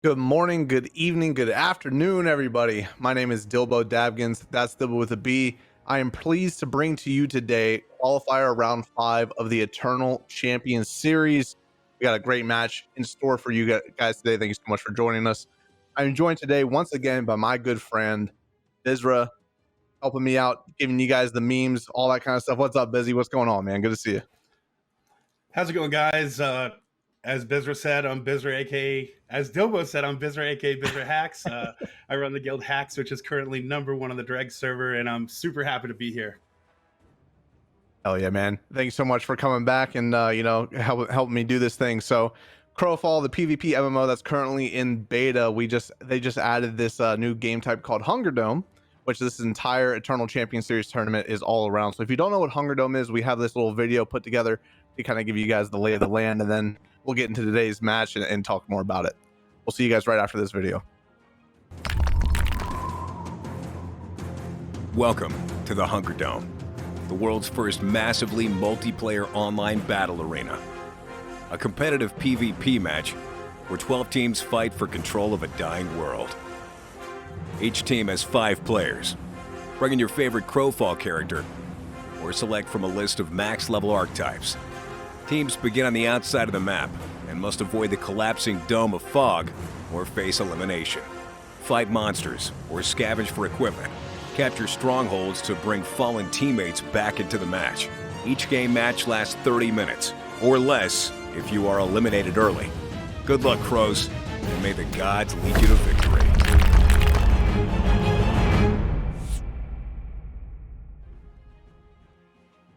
Good morning, good evening, good afternoon, everybody. My name is Dilbo Davgins. That's Dilbo with a B. I am pleased to bring to you today Qualifier Round 5 of the Eternal Champions Series. We got a great match in store for you guys today. Thank you so much for joining us. I'm joined today once again by my good friend, Bizra, helping me out, giving you guys the memes, all that kind of stuff. What's up, Bizzy? What's going on, man? Good to see you. How's it going, guys? As Bizra said, I'm Bizra, aka, as Dilbo said, I'm Bizra, aka Bizra Hacks. I run the guild Hacks, which is currently #1 on the Dreg server, and I'm super happy to be here. Hell yeah, man. Thank you so much for coming back and, helping me do this thing. So Crowfall, the PvP MMO that's currently in beta, they just added this new game type called HungerDome, which this entire Eternal Champion Series tournament is all around. So if you don't know what HungerDome is, we have this little video put together to kind of give you guys the lay of the land, and then we'll get into today's match and talk more about it. We'll see you guys right after this video. Welcome to the HungerDome, the world's first massively multiplayer online battle arena. A competitive PvP match where 12 teams fight for control of a dying world. Each team has 5 players. Bring in your favorite Crowfall character or select from a list of max-level archetypes. Teams begin on the outside of the map and must avoid the collapsing dome of fog or face elimination. Fight monsters or scavenge for equipment. Capture strongholds to bring fallen teammates back into the match. Each game match lasts 30 minutes, or less if you are eliminated early. Good luck, Crows, and may the gods lead you to victory.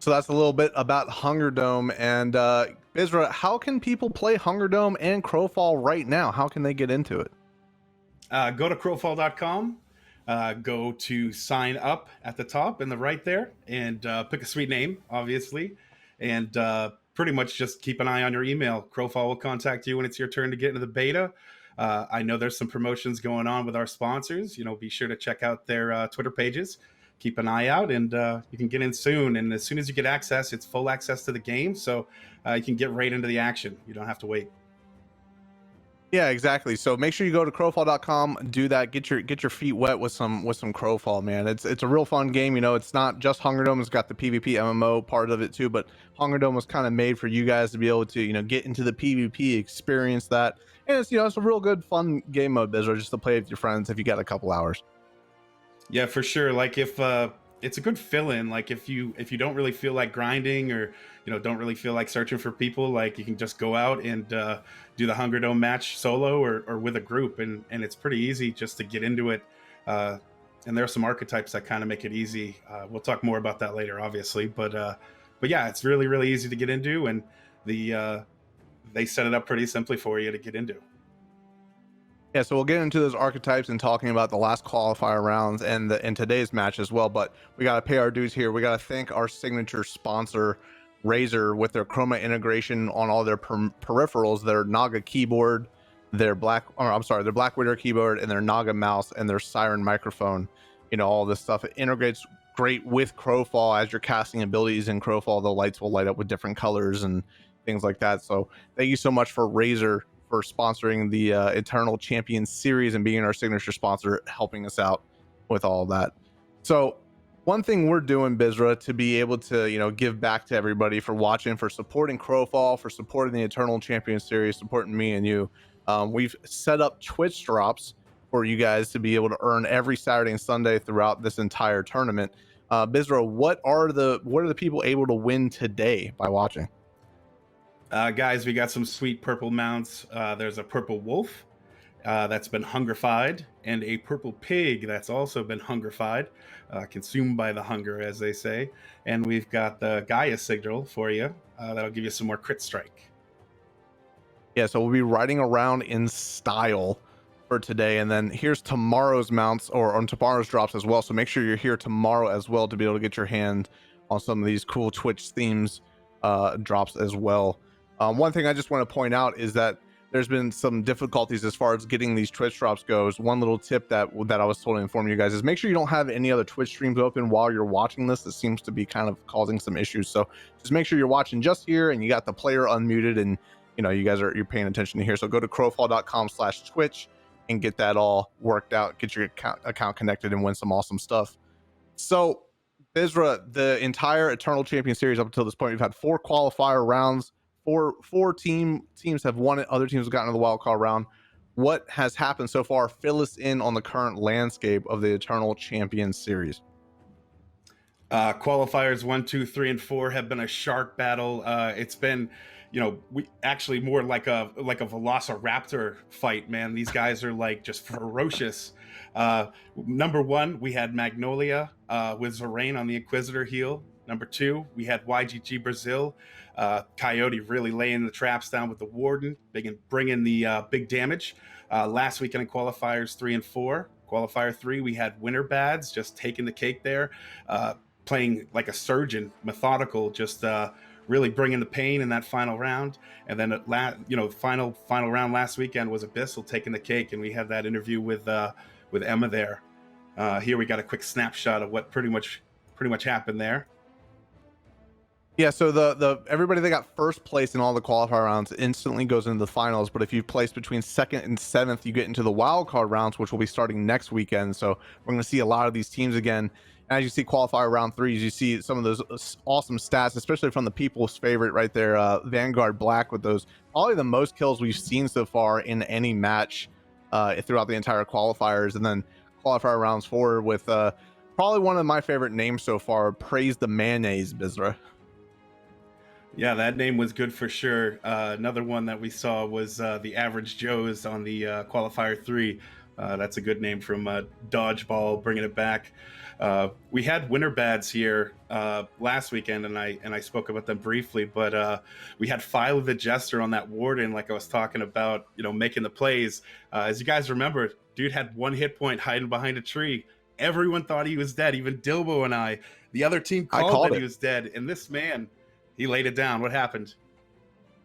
So that's a little bit about HungerDome. And Bizra, how can people play HungerDome and Crowfall right now? How can they get into it? Go to crowfall.com, go to sign up at the top in the right there, and pick a sweet name, obviously, and pretty much just keep an eye on your email. Crowfall will contact you when it's your turn to get into the beta. I know there's some promotions going on with our sponsors. Be sure to check out their Twitter pages. Keep an eye out, and you can get in soon. And as soon as you get access, it's full access to the game, so you can get right into the action. You don't have to wait. Yeah, exactly. So make sure you go to crowfall.com, do that, get your feet wet with some Crowfall, man. It's a real fun game. It's not just HungerDome. It's got the PvP MMO part of it too, but HungerDome was kind of made for you guys to be able to get into the PvP, experience that, and it's it's a real good fun game mode, Bizra, just to play with your friends if you got a couple hours. Yeah, for sure. Like if it's a good fill-in. Like if you don't really feel like grinding, or don't really feel like searching for people, like you can just go out and do the HungerDome match solo or with a group, and it's pretty easy just to get into it. And there are some archetypes that kind of make it easy. We'll talk more about that later, obviously. But yeah, it's really, really easy to get into, and they set it up pretty simply for you to get into. Yeah, so we'll get into those archetypes and talking about the last qualifier rounds and in today's match as well. But we got to pay our dues here. We got to thank our signature sponsor, Razer, with their Chroma integration on all their peripherals, their Naga keyboard, their Black Widow keyboard, and their Naga mouse, and their Siren microphone. All this stuff. It integrates great with Crowfall. As you're casting abilities in Crowfall, the lights will light up with different colors and things like that. So thank you so much for Razer for sponsoring the Eternal Champions Series and being our signature sponsor, helping us out with all of that. So one thing we're doing, Bizra, to be able to give back to everybody for watching, for supporting Crowfall, for supporting the Eternal Champions Series, supporting me and you, we've set up Twitch drops for you guys to be able to earn every Saturday and Sunday throughout this entire tournament. Bizra, what are the people able to win today by watching? Guys, we got some sweet purple mounts. There's a purple wolf that's been hungrified, and a purple pig that's also been hungrified, consumed by the hunger, as they say. And we've got the Gaia signal for you. That'll give you some more crit strike. Yeah, so we'll be riding around in style for today, and then here's tomorrow's mounts or on tomorrow's drops as well. So make sure you're here tomorrow as well to be able to get your hand on some of these cool Twitch themes drops as well. One thing I just want to point out is that there's been some difficulties as far as getting these Twitch drops goes. One little tip that I was told to inform you guys is make sure you don't have any other Twitch streams open while you're watching this. It seems to be kind of causing some issues. So just make sure you're watching just here and you got the player unmuted, and you guys you're paying attention to here. So go to crowfall.com/Twitch and get that all worked out, get your account connected, and win some awesome stuff. So, Bizra, the entire Eternal Champion Series up until this point, we've had 4 qualifier rounds. Four teams have won it. Other teams have gotten to the wild card round. What has happened so far? Fill us in on the current landscape of the Eternal Champion Series. Qualifiers 1, 2, 3, and 4 have been a sharp battle. It's been, we actually more like a velociraptor fight, man. These guys are like just ferocious. Number 1, we had Magnolia with Zorain on the Inquisitor heel. Number 2, we had YGG Brazil. Coyote really laying the traps down with the Warden, bringing the big damage. Last weekend in qualifiers 3 and 4. Qualifier 3, we had Winter Bads just taking the cake there. Playing like a surgeon, methodical, just really bringing the pain in that final round. And then final round last weekend was Abyssal taking the cake, and we had that interview with Emma there. Here we got a quick snapshot of what pretty much happened there. Yeah, so the everybody that got first place in all the qualifier rounds instantly goes into the finals. But if you place between 2nd and 7th, you get into the wild card rounds, which will be starting next weekend. So we're going to see a lot of these teams again. As you see qualifier round 3s, you see some of those awesome stats, especially from the people's favorite right there, Vanguard Black, with those probably the most kills we've seen so far in any match throughout the entire qualifiers. And then qualifier rounds 4 with probably one of my favorite names so far, Praise the Mayonnaise, Bizra. Yeah, that name was good for sure. Another one that we saw was the Average Joes on the qualifier 3. That's a good name from Dodgeball, bringing it back. We had Winter Bads here last weekend, and I spoke about them briefly, but we had Philo the Jester on that Warden, like I was talking about, making the plays. As you guys remember, dude had 1 hit point hiding behind a tree. Everyone thought he was dead, even Dilbo and I. The other team called that he was dead, and this man, he laid it down. What happened?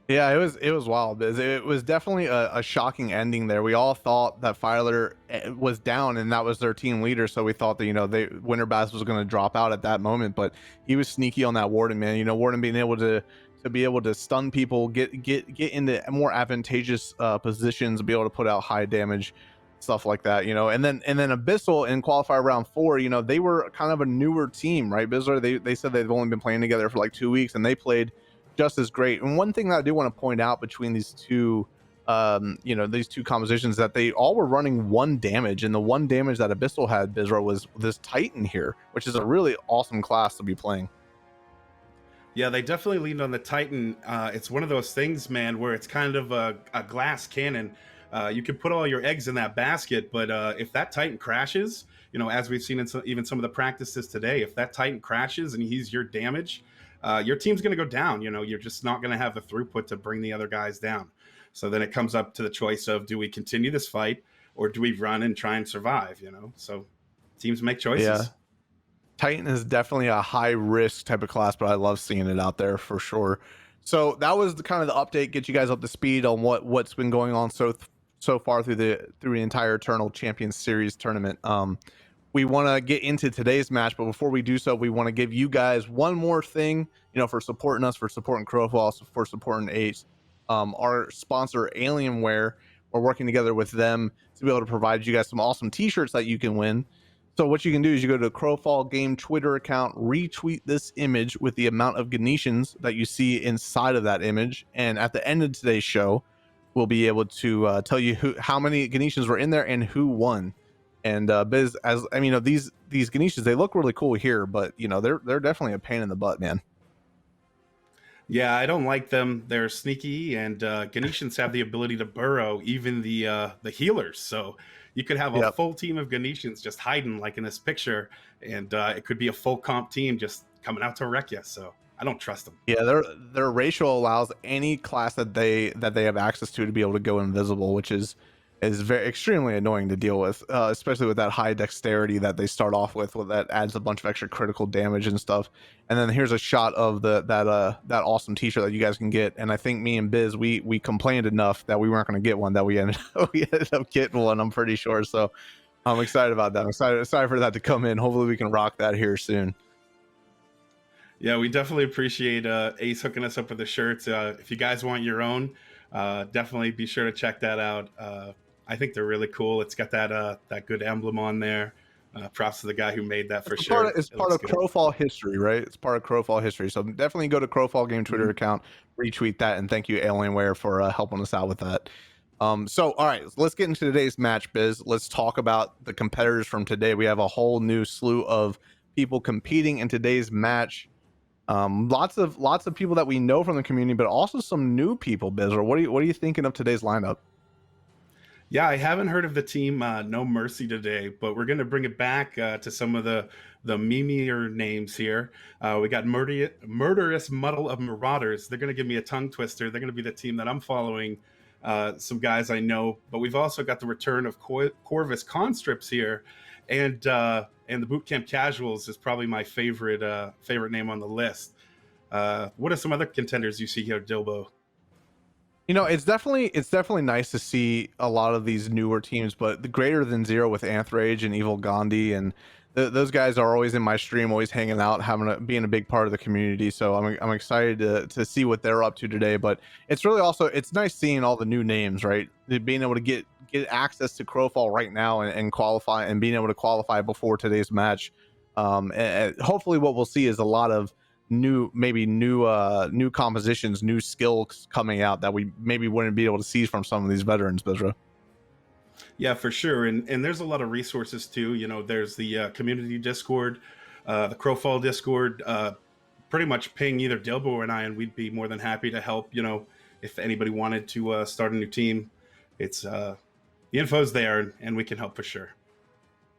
Yeah, it was wild. It was definitely a shocking ending there. We all thought that Filer was down and that was their team leader, so we thought that Winter Bass was going to drop out at that moment, but he was sneaky on that Warden, man. Warden being able to stun people, get into more advantageous positions, be able to put out high damage, stuff like that, and then Abyssal in qualifier round 4, they were kind of a newer team, right, Bizzler? They said they've only been playing together for like 2 weeks, and they played just as great. And one thing that I do want to point out between these two compositions, that they all were running 1 damage, and the 1 damage that Abyssal had, Bizra, was this Titan here, which is a really awesome class to be playing. Yeah, they definitely leaned on the Titan. It's one of those things, man, where it's kind of a glass cannon. You can put all your eggs in that basket, but if that Titan crashes, as we've seen in even some of the practices today, if that Titan crashes and he's your damage, your team's going to go down. You're just not going to have the throughput to bring the other guys down. So then it comes up to the choice of, do we continue this fight or do we run and try and survive? So teams make choices. Yeah. Titan is definitely a high risk type of class, but I love seeing it out there for sure. So that was the kind of the update, get you guys up to speed on what's been going on so far through the entire Eternal Champions Series tournament. We want to get into today's match, but before we do so, we want to give you guys one more thing, for supporting us, for supporting Crowfall, for supporting Ace. Our sponsor, Alienware, we're working together with them to be able to provide you guys some awesome t-shirts that you can win. So what you can do is you go to Crowfall Game Twitter account, retweet this image with the amount of Ganetians that you see inside of that image, and at the end of today's show, we'll be able to tell you how many Ganetians were in there and who won. And Biz, these Ganeshas, they look really cool here, but they're definitely a pain in the butt, man. Yeah, I don't like them. They're sneaky, and Ganeshans have the ability to burrow even the healers. So you could have a full team of Ganeshans just hiding, like in this picture, and it could be a full comp team just coming out to wreck you. So I don't trust them. Yeah, their ratio allows any class that they have access to be able to go invisible, which is very extremely annoying to deal with, especially with that high dexterity that they start off with that adds a bunch of extra critical damage and stuff. And then here's a shot of that awesome t-shirt that you guys can get. And I think me and Biz, we complained enough that we weren't going to get one that we ended up getting one, I'm pretty sure. So I'm excited about that. I'm excited for that to come in. Hopefully we can rock that here soon. Yeah, we definitely appreciate Ace hooking us up with the shirts. If you guys want your own, definitely be sure to check that out. I think they're really cool. It's got that good emblem on there. Props to the guy who made that for It's sure. it's It part looks of good. Crowfall history, right? It's part of Crowfall history. So definitely go to Crowfall Game Twitter account, retweet that, and thank you Alienware for helping us out with that. So all right, let's get into today's match, Biz. Let's talk about the competitors from today. We have a whole new slew of people competing in today's match. Lots of people that we know from the community, but also some new people. Biz, or what are you thinking of today's lineup? Yeah, I haven't heard of the team No Mercy today, but we're going to bring it back to some of the memeier names here. We got Murderous Muddle of Marauders. They're going to give me a tongue twister. They're going to be the team that I'm following. Some guys I know, but we've also got the return of Corvus Constrips here, and the Bootcamp Casuals is probably my favorite name on the list. What are some other contenders you see here, Dilbo? You know, it's definitely nice to see a lot of these newer teams, but the Greater Than Zero with Anthrage and Evil Gandhi and those guys are always in my stream, always hanging out, being a big part of the community. So I'm excited to see what they're up to today. But it's really also it's nice seeing all the new names, right? Being able to get access to Crowfall right now and qualify and being able to qualify before today's match. And hopefully, what we'll see is a lot of new compositions, new skills coming out that we maybe wouldn't be able to see from some of these veterans, Bizra. Yeah, for sure. And there's a lot of resources too. You know, there's the community Discord, the Crowfall Discord. Pretty much ping either Dilbo or I, and we'd be more than happy to help. You know, if anybody wanted to start a new team, it's the info's there, and we can help for sure.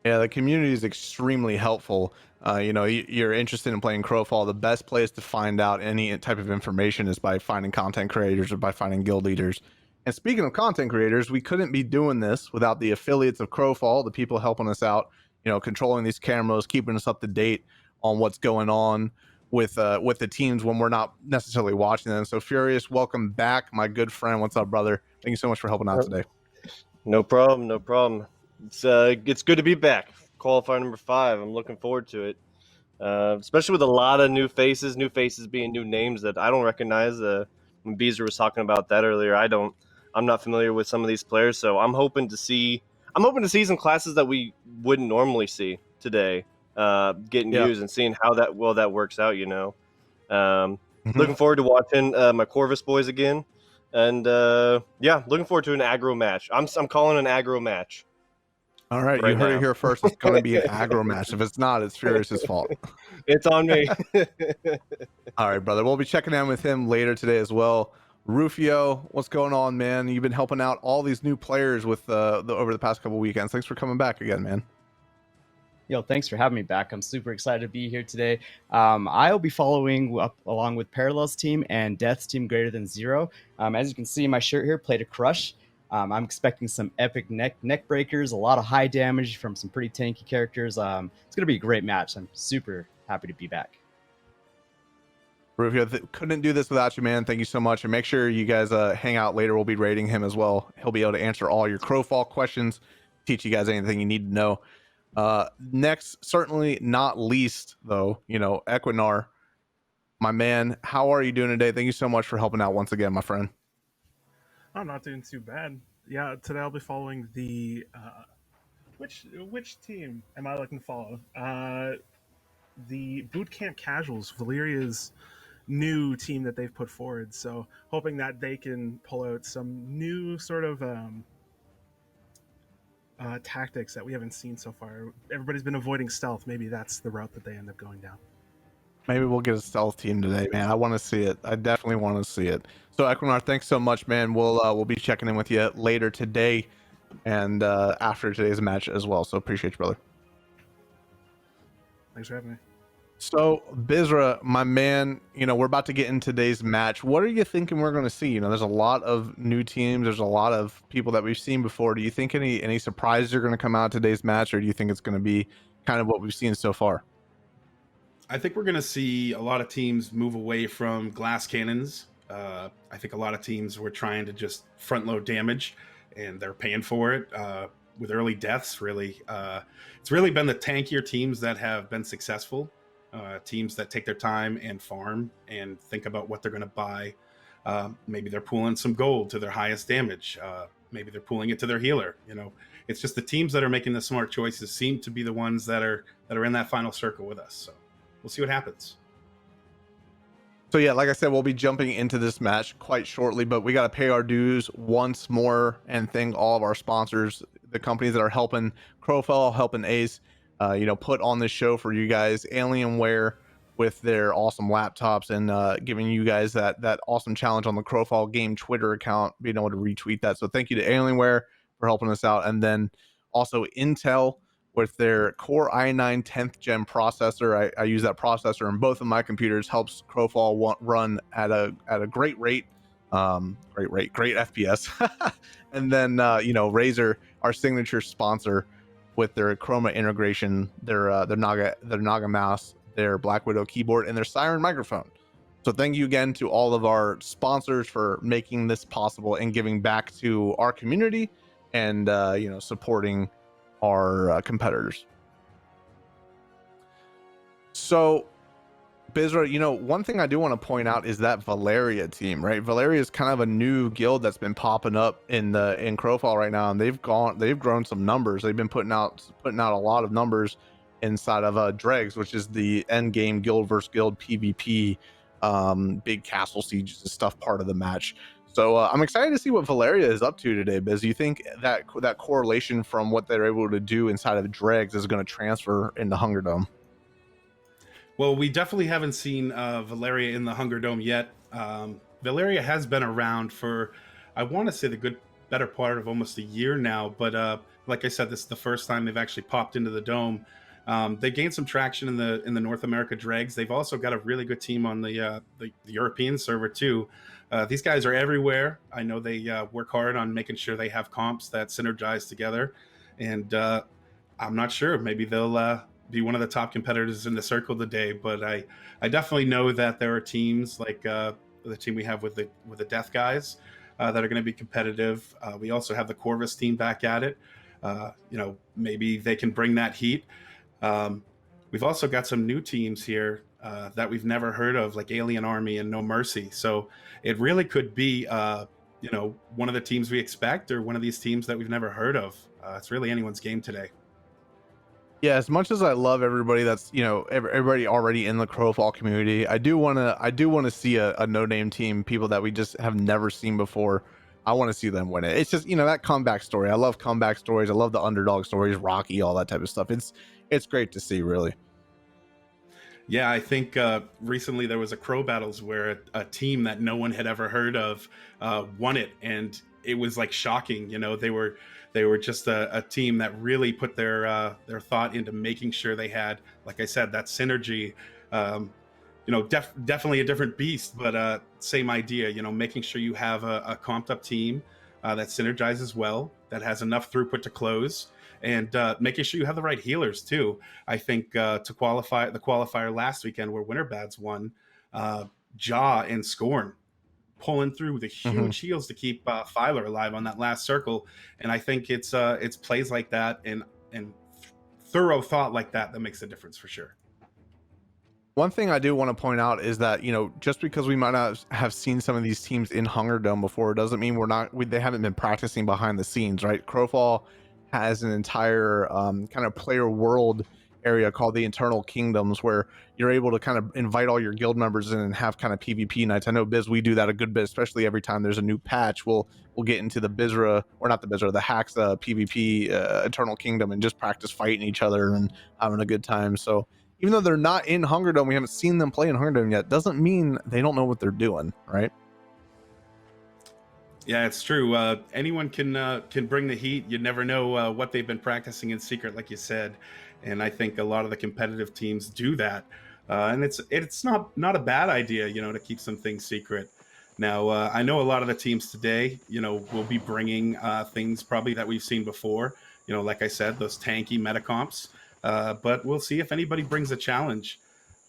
Yeah, the community is extremely helpful. You know, you're interested in playing Crowfall. The best place to find out any type of information is by finding content creators or by finding guild leaders. And speaking of content creators, we couldn't be doing this without the affiliates of Crowfall, the people helping us out, you know, controlling these cameras, keeping us up to date on what's going on with the teams when we're not necessarily watching them. So Furious, welcome back, my good friend. What's up, brother? Thank you so much for helping out today. No problem, no problem. It's good to be back. Qualifier number 5. I'm looking forward to it, especially with a lot of new faces being new names that I don't recognize. When Beezer was talking about that earlier, I'm not familiar with some of these players, so I'm hoping to see some classes that we wouldn't normally see today, getting used and seeing how that works out. You know, looking forward to watching my Corvus boys again. And looking forward to an aggro match. I'm calling an aggro match. All right, you heard it here first. It's going to be an aggro match. If it's not, it's Furious's fault. It's on me. All right, brother. We'll be checking in with him later today as well. Rufio, what's going on, man? You've been helping out all these new players with over the past couple weekends. Thanks for coming back again, man. Yo, thanks for having me back. I'm super excited to be here today. I'll be following up along with Parallel's team and Death's team Greater Than Zero. As you can see, my shirt here, Play to Crush. I'm expecting some epic neck breakers, a lot of high damage from some pretty tanky characters. It's going to be a great match. I'm super happy to be back. Rufio, couldn't do this without you, man. Thank you so much. And make sure you guys hang out later. We'll be rating him as well. He'll be able to answer all your Crowfall questions, teach you guys anything you need to know. Next, certainly not least, though, you know, Equinar, my man, how are you doing today? Thank you so much for helping out once again, my friend. I'm not doing too bad. Yeah, today I'll be following the which team am I looking to follow? The Bootcamp Casuals, Valeria's new team that they've put forward. So hoping that they can pull out some new sort of tactics that we haven't seen so far. Everybody's been avoiding stealth. Maybe that's the route that they end up going down. Maybe we'll get a stealth team today, man. I want to see it. I definitely want to see it. So Equinar, thanks so much, man. We'll be checking in with you later today and after today's match as well. So appreciate you, brother. Thanks for having me. So Bizra, my man, you know, we're about to get in today's match. What are you thinking we're going to see? You know, there's a lot of new teams. There's a lot of people that we've seen before. Do you think any surprises are going to come out of today's match, or do you think it's going to be kind of what we've seen so far? I think we're going to see a lot of teams move away from glass cannons. I think a lot of teams were trying to just front load damage, and they're paying for it with early deaths. Really, it's really been the tankier teams that have been successful. Teams that take their time and farm and think about what they're going to buy. Maybe they're pulling some gold to their highest damage. Maybe they're pulling it to their healer. It's just the teams that are making the smart choices seem to be the ones that are in that final circle with us. So we'll see what happens. So yeah, like I said, we'll be jumping into this match quite shortly, but we got to pay our dues once more and thank all of our sponsors, the companies that are helping Crowfall, helping Ace, put on this show for you guys. Alienware with their awesome laptops and giving you guys that awesome challenge on the Crowfall game Twitter account, being able to retweet that. So thank you to Alienware for helping us out. And then also Intel with their Core i9 10th gen processor. I use that processor in both of my computers, helps Crowfall run at a great rate, great FPS. And then Razer, our signature sponsor, with their Chroma integration, their Naga mouse, their Black Widow keyboard, and their Siren microphone. So thank you again to all of our sponsors for making this possible and giving back to our community and supporting our competitors. So Bizra, one thing I do want to point out is that Valeria team, right? Valeria is kind of a new guild that's been popping up in Crowfall right now, and they've grown some numbers. They've been putting out a lot of numbers inside of Dregs, which is the end game guild versus guild PvP, big castle sieges and stuff part of the match. So I'm excited to see what Valeria is up to today, Biz. Do you think that correlation from what they're able to do inside of Dregs is going to transfer into HungerDome? Well, we definitely haven't seen Valeria in the HungerDome yet. Valeria has been around for, I want to say, the better part of almost a year now. But like I said, this is the first time they've actually popped into the dome. They gained some traction in the North America Dregs. They've also got a really good team on the European server too. These guys are everywhere. I know they work hard on making sure they have comps that synergize together. And I'm not sure. Maybe they'll be one of the top competitors in the circle today. But I definitely know that there are teams like the team we have with the Death guys that are going to be competitive. We also have the Corvus team back at it. Maybe they can bring that heat. We've also got some new teams here that we've never heard of, like Alien Army and No Mercy. So it really could be, one of the teams we expect or one of these teams that we've never heard of. It's really anyone's game today. Yeah, as much as I love everybody that's everybody already in the Crowfall community, I do want to see a no-name team, people that we just have never seen before. I want to see them win it. It's just that comeback story. I love comeback stories. I love the underdog stories, Rocky, all that type of stuff. It's great to see, really. Yeah, I think recently there was a Crow Battles where a team that no one had ever heard of won it, and it was like shocking. They were just a team that really put their thought into making sure they had, like I said, that synergy. Definitely a different beast, but same idea. Making sure you have a comped up team that synergizes well, that has enough throughput to close, and making sure you have the right healers too. I think to qualify the qualifier last weekend where Winterbads won, Jaw and Scorn pulling through the huge heals to keep Filer alive on that last circle. And I think it's plays like that and thorough thought like that makes a difference for sure. One thing I do want to point out is that, just because we might not have seen some of these teams in HungerDome before, doesn't mean they haven't been practicing behind the scenes, right? Crowfall has an entire kind of player world area called the Internal Kingdoms, where you're able to kind of invite all your guild members in and have kind of PvP nights. I know Biz, we do that a good bit, especially every time there's a new patch. We'll get into the Bizra, or not the Bizra, the Hacks PvP Eternal Kingdom, and just practice fighting each other and having a good time. So even though they're not in HungerDome, we haven't seen them play in HungerDome yet, doesn't mean they don't know what they're doing, right? Yeah, it's true. Anyone can bring the heat. You never know what they've been practicing in secret, like you said. And I think a lot of the competitive teams do that. And it's not a bad idea, to keep some things secret. Now, I know a lot of the teams today, will be bringing things probably that we've seen before. Like I said, those tanky metacomps. But we'll see if anybody brings a challenge.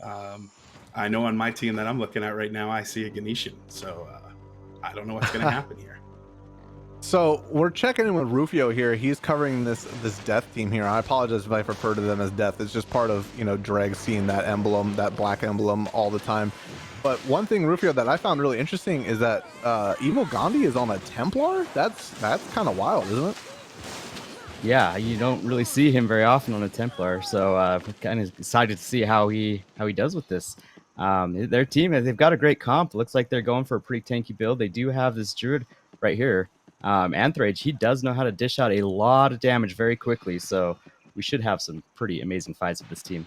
I know on my team that I'm looking at right now, I see a Ganeshan. So I don't know what's going to happen here. So we're checking in with Rufio here. He's covering this Death team here. I apologize if I refer to them as Death. It's just part of, Dreg seeing that emblem, that black emblem all the time. But one thing, Rufio, that I found really interesting is that Evil Gandhi is on a Templar. That's kind of wild, isn't it? Yeah, you don't really see him very often on a Templar, so kind of excited to see how he does with this. Their team, they've got a great comp. Looks like they're going for a pretty tanky build. They do have this Druid right here, Anthrage. He does know how to dish out a lot of damage very quickly, so we should have some pretty amazing fights with this team.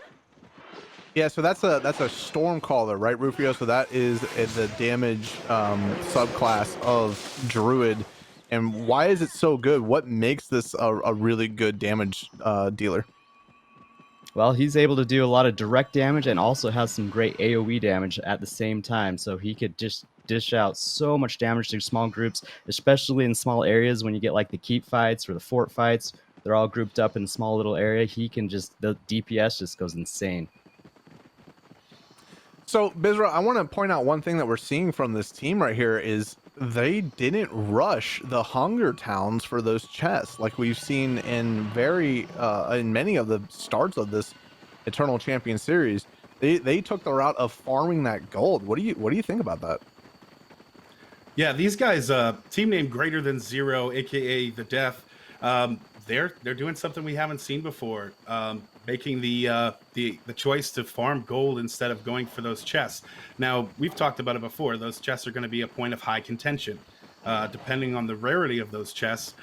Yeah, so that's a Stormcaller, right, Rufio? So that is the damage subclass of Druid. And why is it so good? What makes this a really good damage dealer? Well, he's able to do a lot of direct damage and also has some great AoE damage at the same time. So he could just dish out so much damage to small groups, especially in small areas when you get like the keep fights or the fort fights. They're all grouped up in a small little area. He can just, the DPS just goes insane. So, Bizra, I want to point out one thing that we're seeing from this team right here is they didn't rush the hunger towns for those chests like we've seen in many of the starts of this Eternal Champion series. They took the route of farming that gold. What do you think about that? Yeah, these guys, team name Greater Than Zero, aka the Death. They're doing something we haven't seen before, making the choice to farm gold instead of going for those chests. Now, we've talked about it before. Those chests are going to be a point of high contention, depending on the rarity of those chests.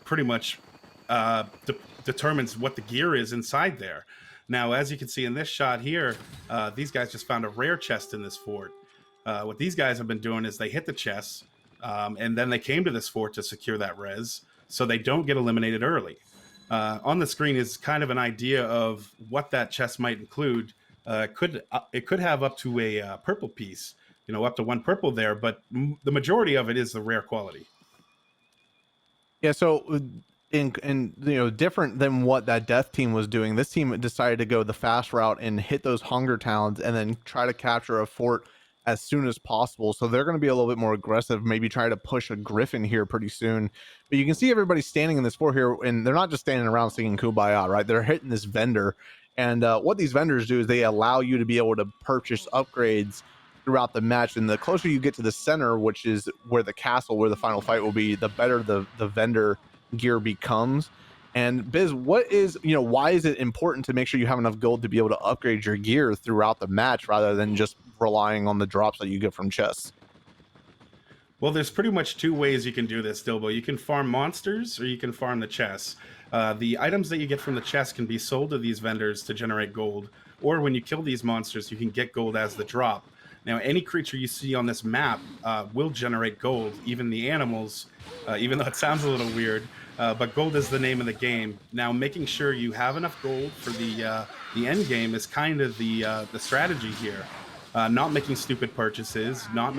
Pretty much determines what the gear is inside there. Now, as you can see in this shot here, these guys just found a rare chest in this fort. What these guys have been doing is they hit the chests, and then they came to this fort to secure that res, so they don't get eliminated early. On the screen is kind of an idea of what that chest might include. It could have up to a purple piece, up to 1 purple there, but the majority of it is the rare quality. Yeah, so in different than what that Death team was doing, this team decided to go the fast route and hit those hunger towns and then try to capture a fort as soon as possible. So they're going to be a little bit more aggressive, maybe try to push a Griffin here pretty soon. But you can see everybody standing in this fort here, and they're not just standing around singing Kumbaya, right? They're hitting this vendor. And what these vendors do is they allow you to be able to purchase upgrades throughout the match. And the closer you get to the center, which is where the castle, where the final fight will be, the better the vendor gear becomes. And Biz, why is it important to make sure you have enough gold to be able to upgrade your gear throughout the match rather than just relying on the drops that you get from chests? Well, there's pretty much 2 ways you can do this, Dilbo. You can farm monsters or you can farm the chests. The items that you get from the chests can be sold to these vendors to generate gold, or when you kill these monsters, you can get gold as the drop. Now, any creature you see on this map will generate gold, even the animals, even though it sounds a little weird. But gold is the name of the game. Now, making sure you have enough gold for the end game is kind of the strategy here. Not making stupid purchases, not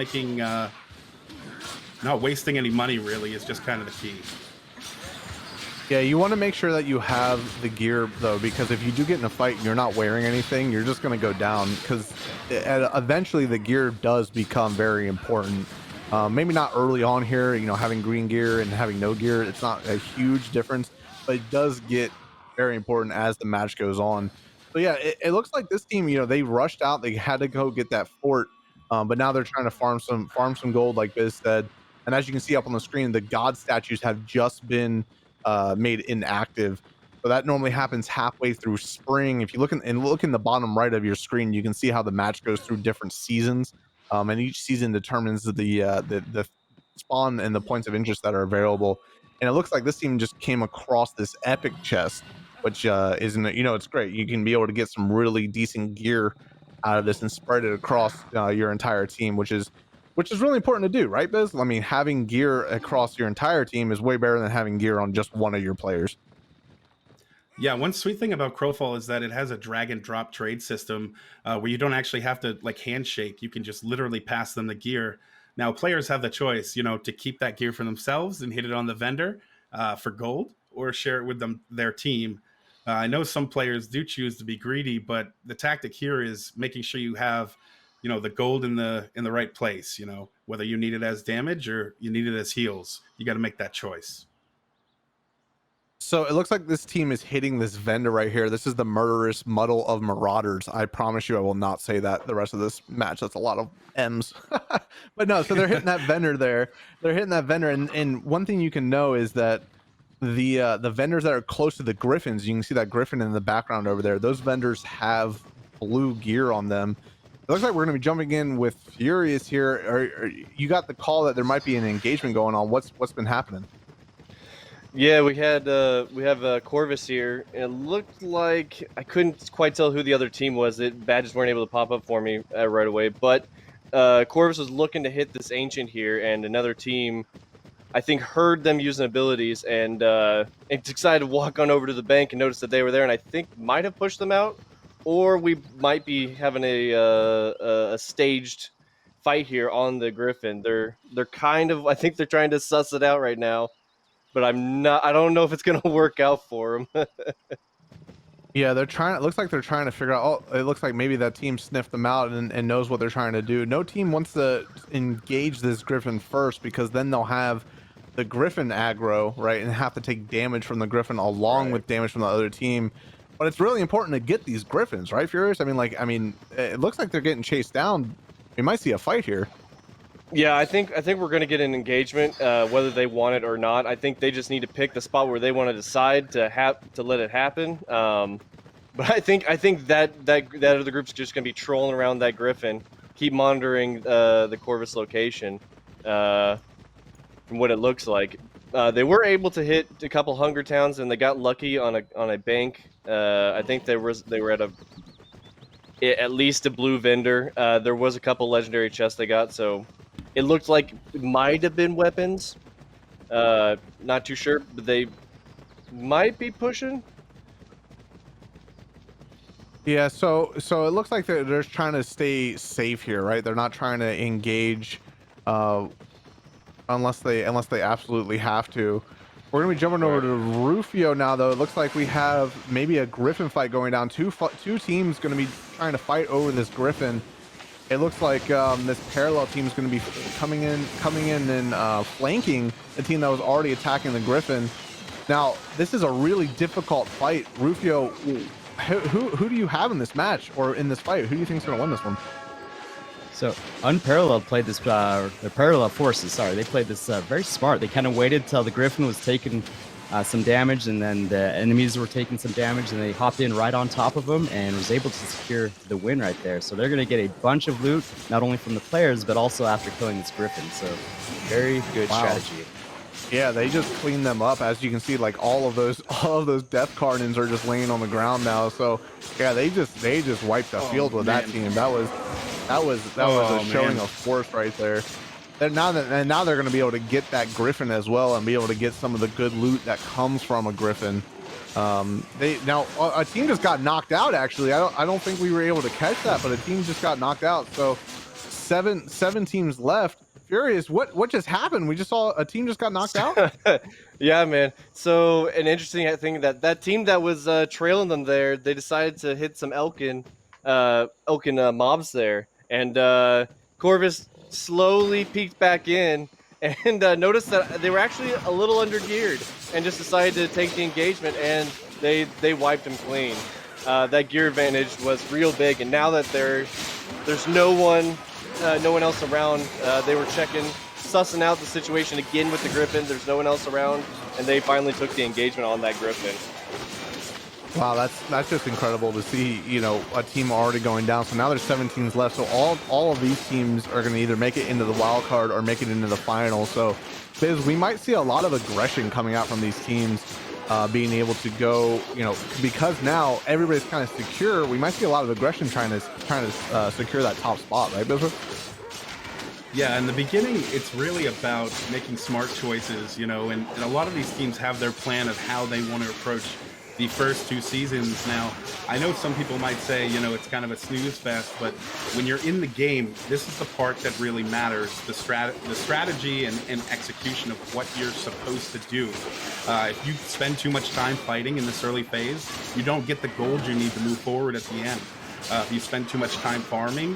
wasting any money really is just kind of the key. Yeah, you want to make sure that you have the gear though, because if you do get in a fight and you're not wearing anything, you're just going to go down, because eventually the gear does become very important. Maybe not early on here, having green gear and having no gear, it's not a huge difference, but it does get very important as the match goes on. So yeah, it looks like this team, they rushed out, they had to go get that fort, but now they're trying to farm some gold, like Biz said. And as you can see up on the screen, the god statues have just been made inactive. So that normally happens halfway through spring. If you look in the bottom right of your screen, you can see how the match goes through different seasons. And each season determines the spawn and the points of interest that are available. And it looks like this team just came across this epic chest, which isn't, it's great. You can be able to get some really decent gear out of this and spread it across your entire team, which is really important to do, right, Biz? I mean, having gear across your entire team is way better than having gear on just one of your players. Yeah, one sweet thing about Crowfall is that it has a drag and drop trade system where you don't actually have to handshake. You can just literally pass them the gear. Now, players have the choice, to keep that gear for themselves and hit it on the vendor for gold, or share it with their team. I know some players do choose to be greedy, but the tactic here is making sure you have, the gold in the right place. Whether you need it as damage or you need it as heals, you got to make that choice. So it looks like this team is hitting this vendor right here. This is the murderous muddle of marauders. I promise you I will not say that the rest of this match. That's a lot of M's. But no, so they're hitting that vendor there. They're hitting that vendor, and one thing you can know is that the vendors that are close to the griffins, you can see that griffin in the background over there. Those vendors have blue gear on them. It looks like we're going to be jumping in with Furious here. Or you got the call that there might be an engagement going on. What's been happening? Yeah, we have Corvus here. It looked like I couldn't quite tell who the other team was. Badges weren't able to pop up for me right away. But Corvus was looking to hit this ancient here, and another team, I think, heard them using abilities and decided to walk on over to the bank and notice that they were there, and I think might have pushed them out, or we might be having a staged fight here on the Griffin. They're kind of, I think they're trying to suss it out right now. But I don't know if it's going to work out for them. Yeah, they're trying. It looks like they're trying to figure out. Oh, it looks like maybe that team sniffed them out and knows what they're trying to do. No team wants to engage this Griffin first, because then they'll have the Griffin aggro, right, and have to take damage from the Griffin along with damage from the other team. But it's really important to get these Griffins, right, Furious? I mean, it looks like they're getting chased down. We might see a fight here. Yeah, I think we're going to get an engagement, whether they want it or not. I think they just need to pick the spot where they want to decide to let it happen. But I think that other group's just going to be trolling around that Griffin, keep monitoring the Corvus location. From what it looks like, they were able to hit a couple Hunger Towns, and they got lucky on a bank. I think they were at at least a blue vendor. There was a couple legendary chests they got, so. It looked like it might have been weapons. Not too sure, but they might be pushing. Yeah, so it looks like they're just trying to stay safe here, right? They're not trying to engage unless they absolutely have to. We're gonna be jumping over to Rufio now, though. It looks like we have maybe a Griffin fight going down. Two teams gonna be trying to fight over this Griffin. It looks like this parallel team is going to be coming in and flanking the team that was already attacking the Griffin. Now, this is a really difficult fight. Rufio, who do you have in this match or in this fight? Who do you think is going to win this one? So Unparalleled played this, the Parallel Forces, sorry, they played this very smart. They kind of waited till the Griffin was taking some damage, and then the enemies were taking some damage, and they hopped in right on top of them and was able to secure the win right there. So they're going to get a bunch of loot, not only from the players, but also after killing this Griffin. So very good strategy. Yeah, they just cleaned them up. As you can see, like all of those death cardinals are just laying on the ground now. So yeah, they just wiped the field with that team. That was a showing of force right there. Now they're going to be able to get that Griffin as well and be able to get some of the good loot that comes from a Griffin. A team just got knocked out. Actually, I don't think we were able to catch that, but a team just got knocked out. So seven teams left. Furious, what just happened? We just saw a team just got knocked out. Yeah, man. So an interesting thing that team that was trailing them there, they decided to hit some Elkin mobs there, and Corvus slowly peeked back in and noticed that they were actually a little undergeared and just decided to take the engagement, and they wiped them clean. That gear advantage was real big, and now that there's no one else around, they were sussing out the situation again with the Griffin. There's no one else around, and they finally took the engagement on that Griffin. Wow, that's just incredible to see, a team already going down. So now there's 7 teams left. So all of these teams are going to either make it into the wild card or make it into the final. So Biz, we might see a lot of aggression coming out from these teams, being able to go, because now everybody's kind of secure. We might see a lot of aggression trying to secure that top spot, right, Biz? Yeah, in the beginning, it's really about making smart choices, and a lot of these teams have their plan of how they want to approach the first 2 seasons. Now, I know some people might say, it's kind of a snooze fest, but when you're in the game, this is the part that really matters, the strategy and execution of what you're supposed to do. If you spend too much time fighting in this early phase, you don't get the gold you need to move forward at the end. If you spend too much time farming,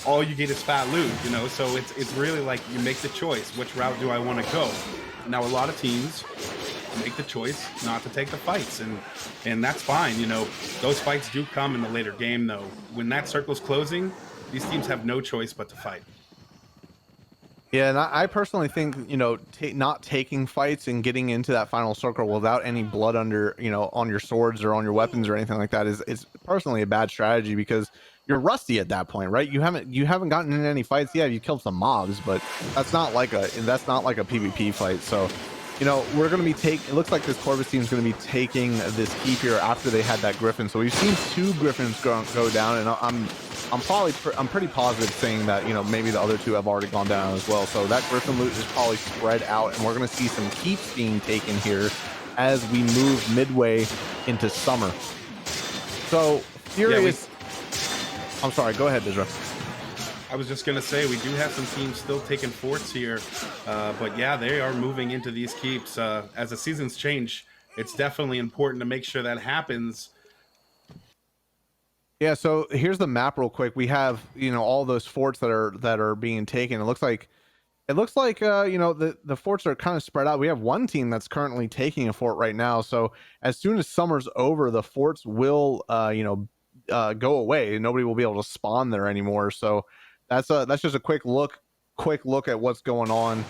all you get is fat loot, so it's really like you make the choice, which route do I want to go? Now, a lot of teams make the choice not to take the fights, and that's fine. You know, those fights do come in the later game, though. When that circle's closing, these teams have no choice but to fight. Yeah, and I personally think, you know, not taking fights and getting into that final circle without any blood under, you know, on your swords or on your weapons or anything like that is personally a bad strategy, because you're rusty at that point, right? You haven't gotten in any fights. Yeah, you killed some mobs, but that's not like a PvP fight. So, you know, we're going to be it looks like this Corvus team is going to be taking this keep here after they had that Griffin. So we've seen 2 Griffins go down, and I'm pretty positive saying that, you know, maybe the other 2 have already gone down as well. So that Griffin loot is probably spread out, and we're going to see some keeps being taken here as we move midway into summer. So Furious. I'm sorry, go ahead, Bizra. I was just going to say, we do have some teams still taking forts here, but yeah, they are moving into these keeps. As the seasons change, it's definitely important to make sure that happens. Yeah, so here's the map real quick. We have, you know, all those forts that are being taken. It looks like you know, the forts are kind of spread out. We have one team that's currently taking a fort right now. So as soon as summer's over, the forts will you know, go away. Nobody will be able to spawn there anymore. So that's just a quick look at what's going on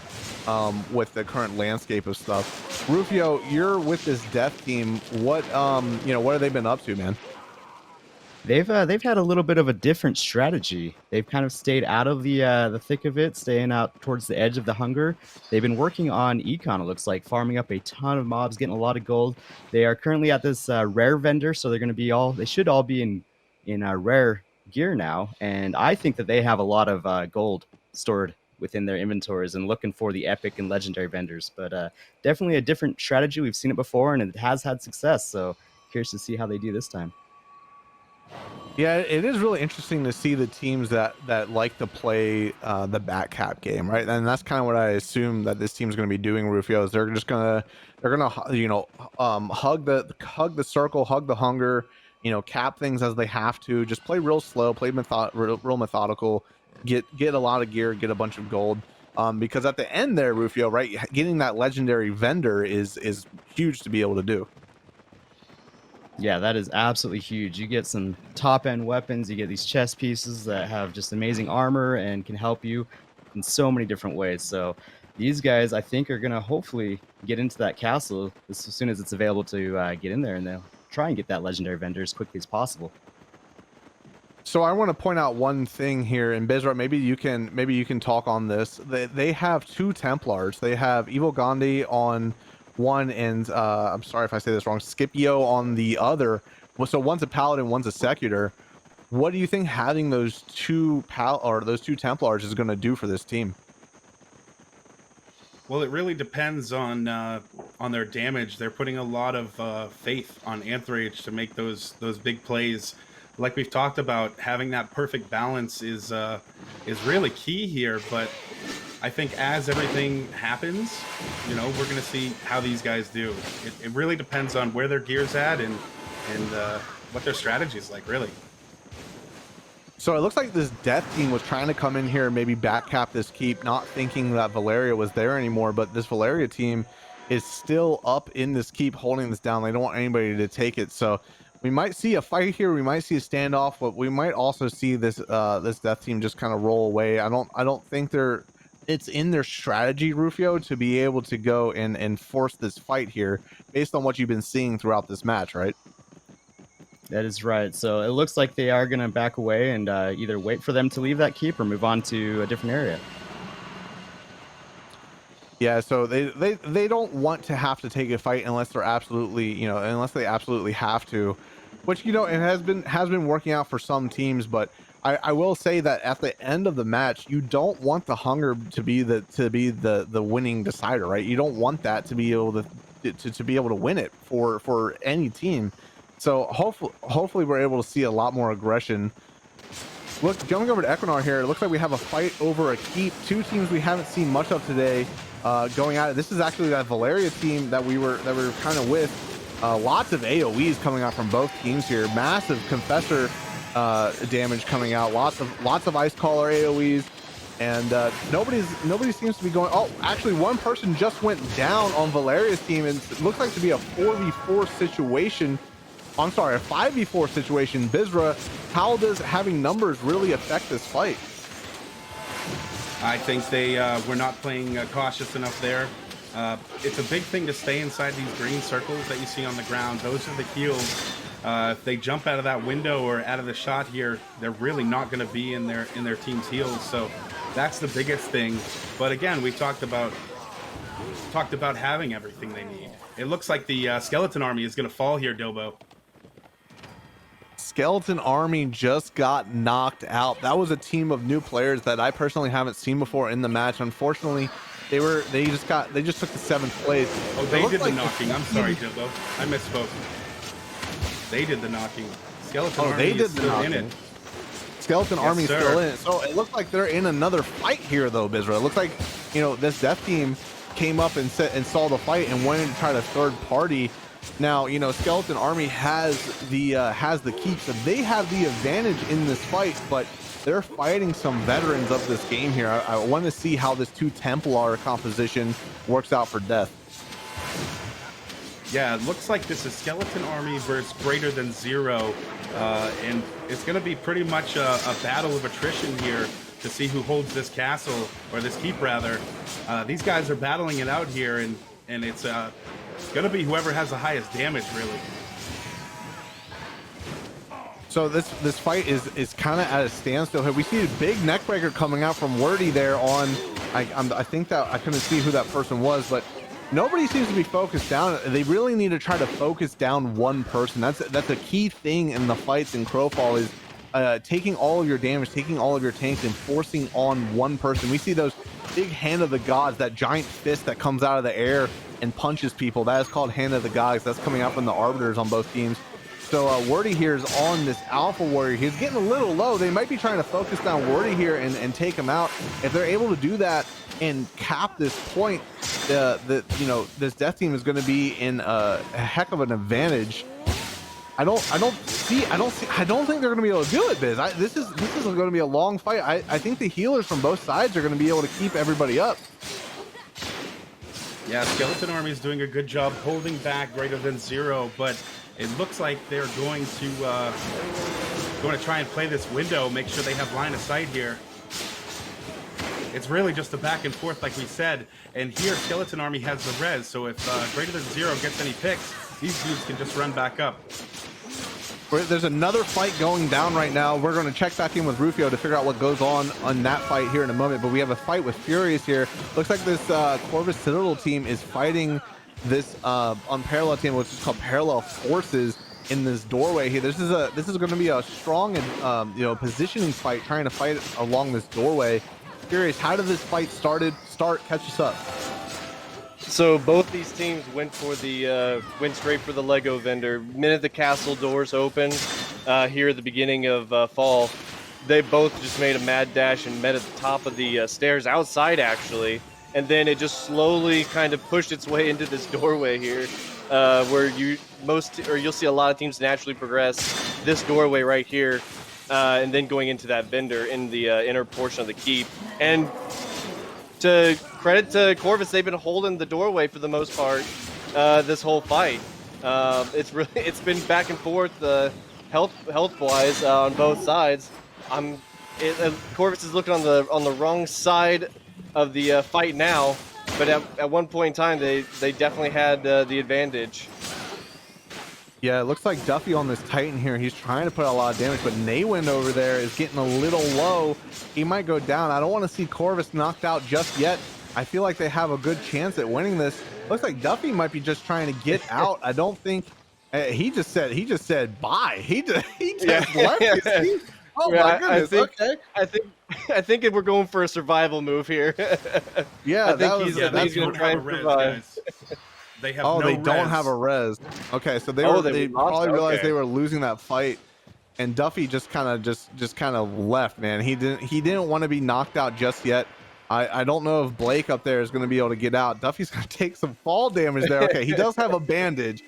with the current landscape of stuff. Rufio, you're with this death team. What you know, what have they been up to, man? They've had a little bit of a different strategy. They've kind of stayed out of the thick of it, staying out towards the edge of the hunger. They've been working on econ, it looks like, farming up a ton of mobs, getting a lot of gold. They are currently at this rare vendor, so they're going to be they should all be in rare gear now. And I think that they have a lot of gold stored within their inventories and looking for the epic and legendary vendors. But definitely a different strategy. We've seen it before, and it has had success. So curious to see how they do this time. Yeah, it is really interesting to see the teams that like to play the back cap game, right? And that's kind of what I assume that this team's going to be doing, Rufio. Is they're gonna you know, hug the circle, hug the hunger, you know, cap things as they have to, just play real slow, play real methodical, get a lot of gear, get a bunch of gold, because at the end there, Rufio, right, getting that legendary vendor is huge to be able to do. Yeah, that is absolutely huge. You get some top-end weapons, you get these chest pieces that have just amazing armor and can help you in so many different ways. So these guys, I think, are going to hopefully get into that castle as soon as it's available to get in there, and they'll try and get that legendary vendor as quickly as possible. So I want to point out one thing here, and Bizra, maybe you can talk on this. They have 2 Templars. They have Evil Gandhi on one, and I'm sorry if I say this wrong, Scipio on the other. So one's a paladin, one's a secutor. What do you think having those 2 Templars is going to do for this team? Well, it really depends on their damage. They're putting a lot of faith on Anthrage to make those big plays. Like we've talked about, having that perfect balance is really key here. But I think as everything happens, you know, we're going to see how these guys do. It really depends on where their gear's at and what their strategy is like, really. So it looks like this death team was trying to come in here and maybe back cap this keep, not thinking that Valeria was there anymore, but this Valeria team is still up in this keep holding this down. They don't want anybody to take it. So we might see a fight here, we might see a standoff, but we might also see this this death team just kind of roll away. I don't think it's in their strategy, Rufio, to be able to go and force this fight here based on what you've been seeing throughout this match, right? That is right. So it looks like they are going to back away and either wait for them to leave that keep or move on to a different area. Yeah, so they don't want to have to take a fight unless they're absolutely, you know, unless they absolutely have to, which, you know, it has been working out for some teams. But I will say that at the end of the match, you don't want the hunger to be the winning decider, right? You don't want that to be able to be able to win it for any team. So hopefully we're able to see a lot more aggression. Look, jumping over to Equinar here, it looks like we have a fight over a keep. 2 teams we haven't seen much of today going at it. This is actually that Valeria team that we were kind of with. Lots of AoEs coming out from both teams here. Massive Confessor damage coming out. Lots of Ice Caller AoEs. And nobody seems to be going. Oh, actually, one person just went down on Valeria's team, and it looks like to be a 4v4 situation. I'm sorry, a 5v4 situation. Bizra, how does having numbers really affect this fight? I think they were not playing cautious enough there. It's a big thing to stay inside these green circles that you see on the ground. Those are the heals. If they jump out of that window or out of the shot here, they're really not going to be in their team's heals. So that's the biggest thing. But again, we talked about having everything they need. It looks like the skeleton army is going to fall here, Dobo. Skeleton Army just got knocked out. That was a team of new players that I personally haven't seen before in the match. Unfortunately, they just took the 7th place. Oh, they did the knocking. I'm sorry, Dobo. I misspoke. They did the knocking. Skeleton Army is still in it. Skeleton Army is still in it. So it looks like they're in another fight here, though, Bizra. It looks like, you know, this death team came up and saw the fight and went in to try to third party. Now, you know, Skeleton Army has the keep, so they have the advantage in this fight, but they're fighting some veterans of this game here. I want to see how this 2 Templar composition works out for death. Yeah, it looks like this is Skeleton Army versus greater than 0, and it's going to be pretty much a battle of attrition here to see who holds this castle, or this keep rather. These guys are battling it out here, and it's going to be whoever has the highest damage, really. So this fight is kind of at a standstill here. We see a big neckbreaker coming out from Wordy there on. I think that I couldn't see who that person was, but nobody seems to be focused down. They really need to try to focus down one person. That's a key thing in the fights in Crowfall is taking all of your damage, taking all of your tanks, and forcing on one person. We see those big Hand of the Gods, that giant fist that comes out of the air and punches people. That is called Hand of the Gods. That's coming out from the Arbiters on both teams. So Wordy here is on this Alpha Warrior. He's getting a little low. They might be trying to focus down Wordy here and take him out. If they're able to do that and cap this point, this death team is going to be in a heck of an advantage. I don't think they're going to be able to do it, Biz. This is going to be a long fight. I think the healers from both sides are going to be able to keep everybody up. Yeah, Skeleton Army is doing a good job holding back greater than 0, but it looks like they're going to try and play this window, make sure they have line of sight here. It's really just a back and forth, like we said. And here, Skeleton Army has the res, so if greater than 0 gets any picks, these dudes can just run back up. There's another fight going down right now. We're going to check back in with Rufio to figure out what goes on that fight here in a moment. But we have a fight with Furious here. Looks like this Corvus Citadel team is fighting this unparalleled team, which is called Parallel Forces, in this doorway here. This is going to be a strong and positioning fight, trying to fight along this doorway. Furious, how did this fight start? Catch us up. So both these teams went straight for the Lego vendor. Minute the castle doors open here at the beginning of fall, they both just made a mad dash and met at the top of the stairs outside, actually. And then it just slowly kind of pushed its way into this doorway here, where you'll see a lot of teams naturally progress this doorway right here, and then going into that vendor in the inner portion of the keep. And to credit to Corvus, they've been holding the doorway for the most part this whole fight. It's been back and forth health wise on both sides. Corvus is looking on the wrong side of the fight now, but at one point in time they definitely had the advantage. Yeah, it looks like Duffy on this Titan here. He's trying to put a lot of damage, but Naywin over there is getting a little low. He might go down. I don't want to see Corvus knocked out just yet. I feel like they have a good chance at winning this. Looks like Duffy might be just trying to get out. I don't think he just said bye. He just left his team. Oh my goodness. I think we're going for a survival move here. Yeah, I think he's going to try and survive. They have they don't have a res. Okay, so they probably realized they were losing that fight, and Duffy just kind of left, man. He didn't want to be knocked out just yet. I don't know if Blake up there is going to be able to get out. Duffy's going to take some fall damage there. Okay, he does have a bandage.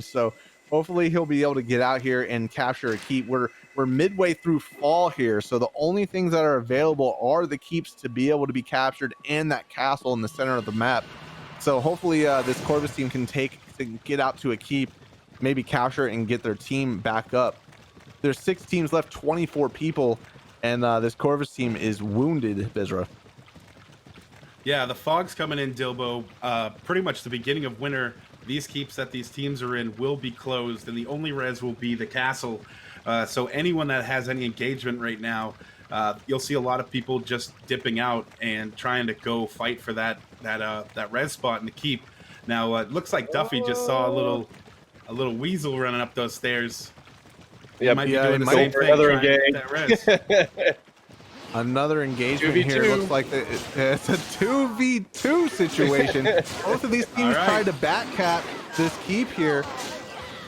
So hopefully he'll be able to get out here and capture a keep. We're we're midway through fall here, so the only things that are available are the keeps to be able to be captured and that castle in the center of the map. So hopefully this Corvus team can get out to a keep, maybe capture it and get their team back up. There's 6 teams left, 24 people, and this Corvus team is wounded, Bizra. Yeah, the fog's coming in, Dilbo. Pretty much the beginning of winter, these keeps that these teams are in will be closed, and the only res will be the castle. So anyone that has any engagement right now, you'll see a lot of people just dipping out and trying to go fight for that res spot in the keep. Now it looks like Duffy just saw a little weasel running up those stairs. Yeah, Might be doing the same thing. Another Trying to get that res. Another engagement 2v2. here. Looks like it's a 2v2 situation. Both of these teams tried to backcap this keep here,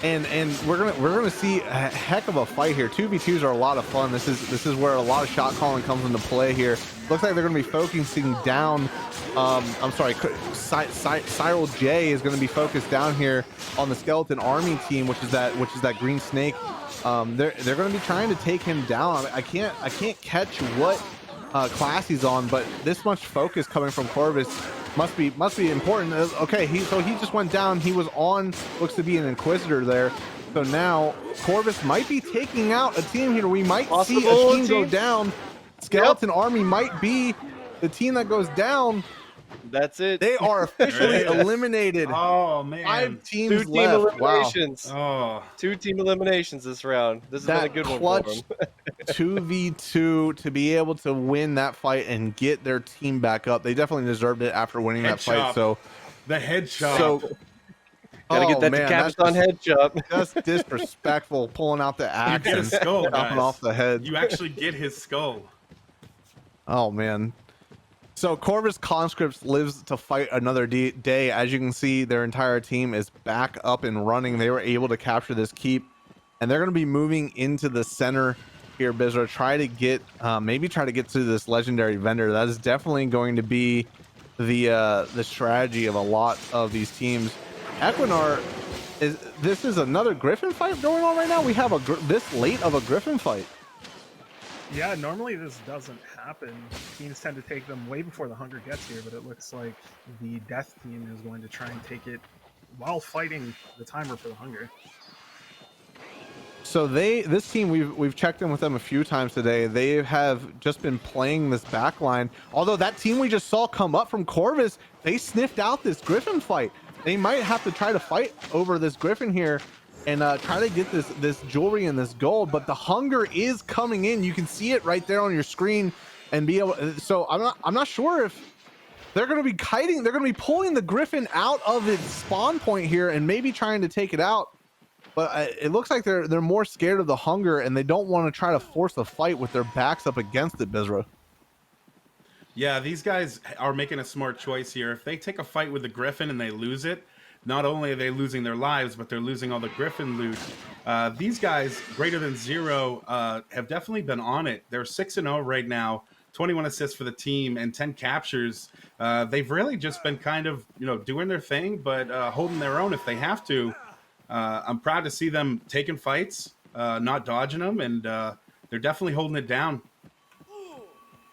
and we're gonna see a heck of a fight here. 2v2s are a lot of fun. This is where a lot of shot calling comes into play here. Looks like they're gonna be focusing down. I'm sorry, Cyril J is gonna be focused down here on the Skeleton Army team, which is that green snake. They're going to be trying to take him down. I can't catch what class he's on, but this much focus coming from Corvus must be important. Okay, so he just went down. He was on, looks to be an Inquisitor there. So now Corvus might be taking out a team here. We might see a team go down. Skeleton Army might be the team that goes down. That's it. They are officially eliminated. Oh man, 5 teams 2 team left. eliminations. Oh, 2 team eliminations this round. This has been a good one for them. 2v2 to be able to win that fight and get their team back up. They definitely deserved it after winning that fight. So the head chop. So Gotta get that Decapitagon head chop. That's disrespectful, pulling out the axe You get and a skull, chopping guys. off the head. You actually get his skull. Oh man. So Corvus Conscripts lives to fight another day. As you can see, their entire team is back up and running. They were able to capture this keep, and they're going to be moving into the center here, Bizra. Maybe try to get to this legendary vendor. That is definitely going to be the strategy of a lot of these teams. Equinar this is another Griffin fight going on right now. We have this late of a Griffin fight. Yeah, normally this doesn't happen. Teams tend to take them way before the Hunger gets here, but it looks like the Death team is going to try and take it while fighting the timer for the Hunger. So this team, we've checked in with them a few times today. They have just been playing this backline. Although that team we just saw come up from Corvus, they sniffed out this Griffin fight. They might have to try to fight over this Griffin here and try to get this jewelry and this gold, but the Hunger is coming in. You can see it right there on your screen and be able. So I'm not sure if they're going to be kiting. They're going to be pulling the Griffin out of its spawn point here and maybe trying to take it out. But it looks like they're more scared of the Hunger and they don't want to try to force a fight with their backs up against it, Bizra. Yeah, these guys are making a smart choice here. If they take a fight with the Griffin and they lose it, not only are they losing their lives, but they're losing all the Griffin loot. These guys, greater than 0, have definitely been on it. They're 6-0 right now, 21 assists for the team and 10 captures. They've really just been kind of, doing their thing, but holding their own if they have to. I'm proud to see them taking fights, not dodging them, and they're definitely holding it down.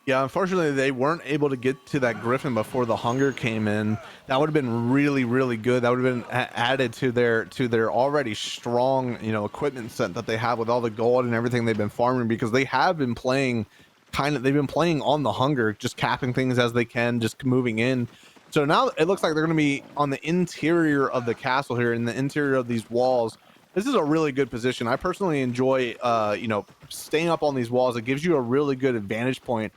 Yeah, unfortunately, they weren't able to get to that Griffin before the Hunger came in. That would have been really, really good. That would have been added to their already strong, equipment set that they have with all the gold and everything they've been farming, because they have been playing they've been playing on the Hunger, just capping things as they can, just moving in. So now it looks like they're going to be on the interior of the castle here, in the interior of these walls. This is a really good position. I personally enjoy, staying up on these walls. It gives you a really good advantage point.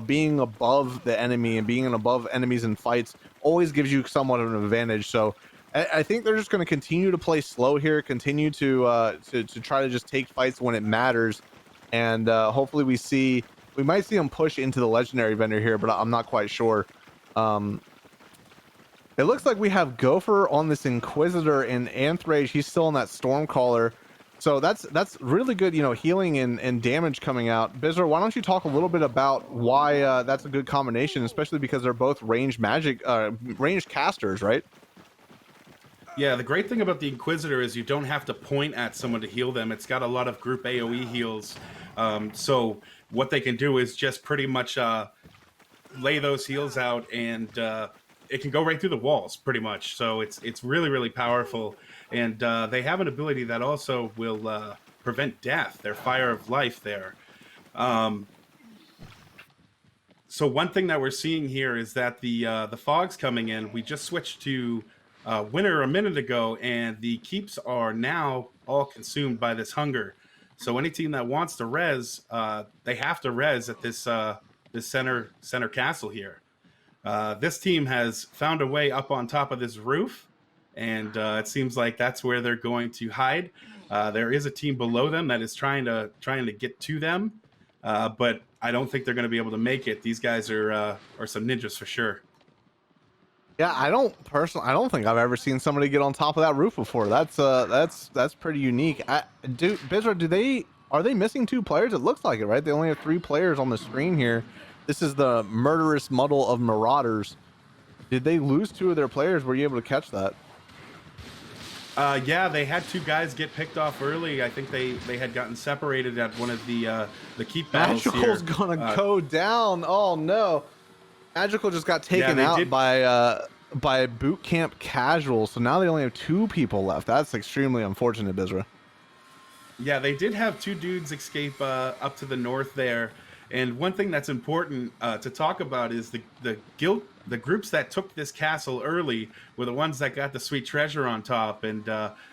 Being above the enemy and being above enemies in fights always gives you somewhat of an advantage. So I think they're just going to continue to play slow here, continue to try to just take fights when it matters. And hopefully we might see them push into the legendary vendor here, but I'm not quite sure. It looks like we have Gopher on this Inquisitor and Anthrage. He's still on that Stormcaller. So that's really good, healing and damage coming out. Bizarre, why don't you talk a little bit about why that's a good combination, especially because they're both ranged casters, right? Yeah, the great thing about the Inquisitor is you don't have to point at someone to heal them. It's got a lot of group AoE heals. So what they can do is just pretty much lay those heals out, and it can go right through the walls pretty much. So it's really, really powerful. And they have an ability that also will prevent death, their Fire of Life there. So one thing that we're seeing here is that the fog's coming in. We just switched to winter a minute ago, and the keeps are now all consumed by this hunger. So any team that wants to res, they have to res at this center castle here. This team has found a way up on top of this roof, and it seems like that's where they're going to hide. There is a team below them that is trying to get to them, but I don't think they're going to be able to make it. These guys are some ninjas for sure. Yeah, I don't think I've ever seen somebody get on top of that roof before. That's pretty unique. Bizarre, are they missing 2 players? It looks like it, right? They only have 3 players on the screen here. This is the murderous muddle of Marauders. Did they lose 2 of their players? Were you able to catch that? Yeah, they had 2 guys get picked off early. I think they had gotten separated at one of the keep battles here. Magical's gonna go down. Oh no. Magical just got taken out by boot camp casual, so now they only have 2 people left. That's extremely unfortunate, Bizra. Yeah, they did have 2 dudes escape up to the north there. And one thing that's important to talk about is the groups that took this castle early were the ones that got the sweet treasure on top. And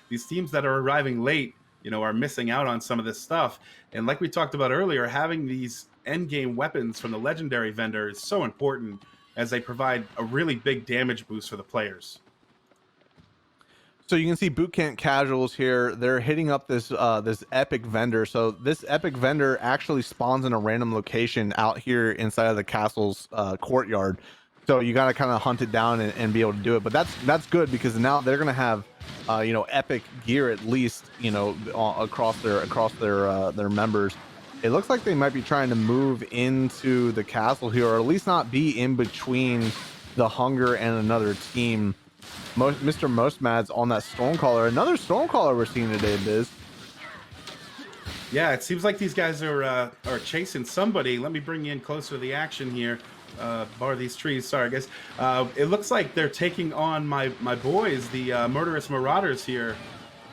these teams that are arriving late, are missing out on some of this stuff. And like we talked about earlier, having these end game weapons from the legendary vendor is so important, as they provide a really big damage boost for the players. So you can see boot camp casuals here. They're hitting up this epic vendor. So this epic vendor actually spawns in a random location out here inside of the castle's courtyard. So you got to kind of hunt it down and be able to do it. But that's good, because now they're gonna have epic gear, at least, across their members. It looks like they might be trying to move into the castle here, or at least not be in between the Hunger and another team. Mr. Mostmad's on that Stormcaller. Another Stormcaller we're seeing today, Biz. Yeah, it seems like these guys are chasing somebody. Let me bring you in closer to the action here. Bar these trees. Sorry, guys. It looks like they're taking on my boys, the murderous Marauders here.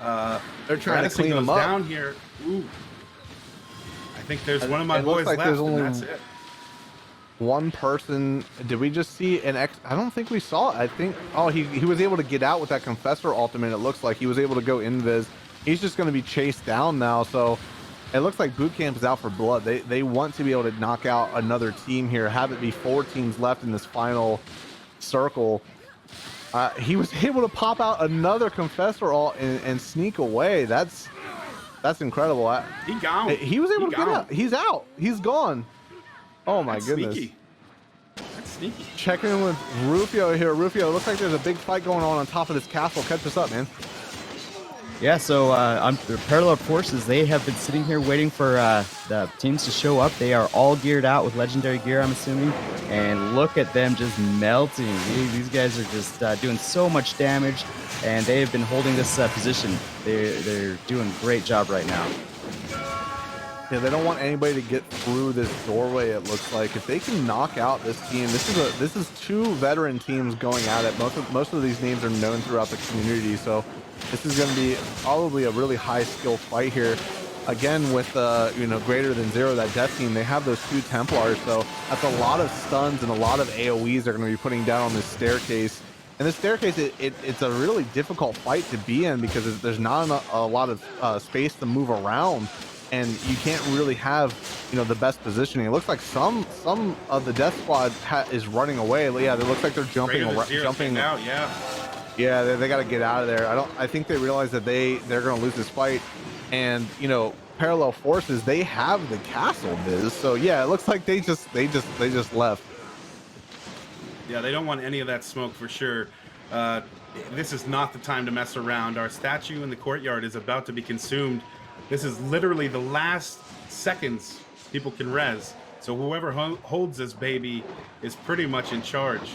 They're trying to clean them up down here. Ooh. I think there's one of my boys left, and that's it. One person. Did we just see an X? I don't think we saw it. I think, oh, he was able to get out with that Confessor ultimate. It looks like he was able to go invis. He's just going to be chased down now. So it looks like boot camp is out for blood. They want to be able to knock out another team here, have it be 4 teams left in this final circle. He was able to pop out another Confessor ult and sneak away. That's incredible. He gone. He was able to get out. He's out. He's gone. Oh my goodness. Sneaky. That's sneaky. Checking in with Rufio here. Rufio, it looks like there's a big fight going on top of this castle. Catch us up, man. Yeah, so on the Parallel Forces, they have been sitting here waiting for the teams to show up. They are all geared out with legendary gear, I'm assuming. And look at them just melting. These guys are just doing so much damage, and they have been holding this position. They're doing a great job right now. Yeah, they don't want anybody to get through this doorway. It looks like if they can knock out this team, this is 2 veteran teams going at it. Most of these names are known throughout the community, so this is going to be probably a really high skill fight here. Again, with greater than 0, that death team, they have those 2 Templars, so that's a lot of stuns and a lot of AoEs they're going to be putting down on this staircase. And this staircase, it's a really difficult fight to be in, because there's not a lot of space to move around. And you can't really have, the best positioning. It looks like some of the death squad is running away. Yeah, it looks like they're jumping out. Yeah, they got to get out of there. I think they realize that they're going to lose this fight. And Parallel Forces, they have the castle, Biz. So yeah, it looks like they just left. Yeah, they don't want any of that smoke for sure. This is not the time to mess around. Our statue in the courtyard is about to be consumed. This is literally the last seconds people can res. So whoever holds this baby is pretty much in charge.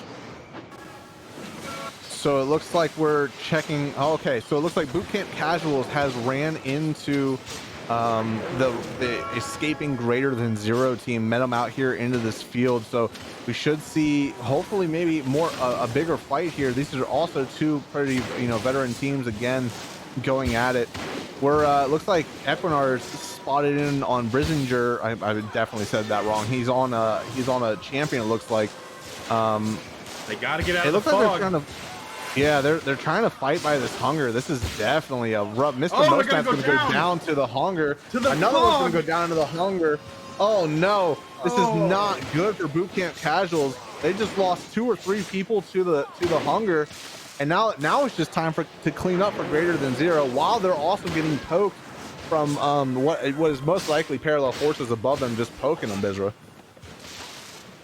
So it looks like we're checking. Oh, okay, so it looks like Bootcamp Casuals has ran into the escaping greater than zero team, met them out here into this field. So we should see hopefully maybe more a bigger fight here. These are also two pretty veteran teams again going at it. We're looks like Equinar's spotted in on Brizinger. I definitely said that wrong. He's on a champion. It looks like. They got to get out It of the looks like fog. they're trying to. Yeah, they're trying to fight by this hunger. This is definitely a rough. Mr. Oh, they're Mostap's gonna going go to go down to the hunger. To the Another one's going fog. to go down into the hunger. Oh no, this is not good for Bootcamp Casuals. They just lost 2 or 3 people to the hunger, and now it's just time to clean up for greater than zero, while they're also getting poked from what is most likely parallel forces above them, just poking them, Bizra.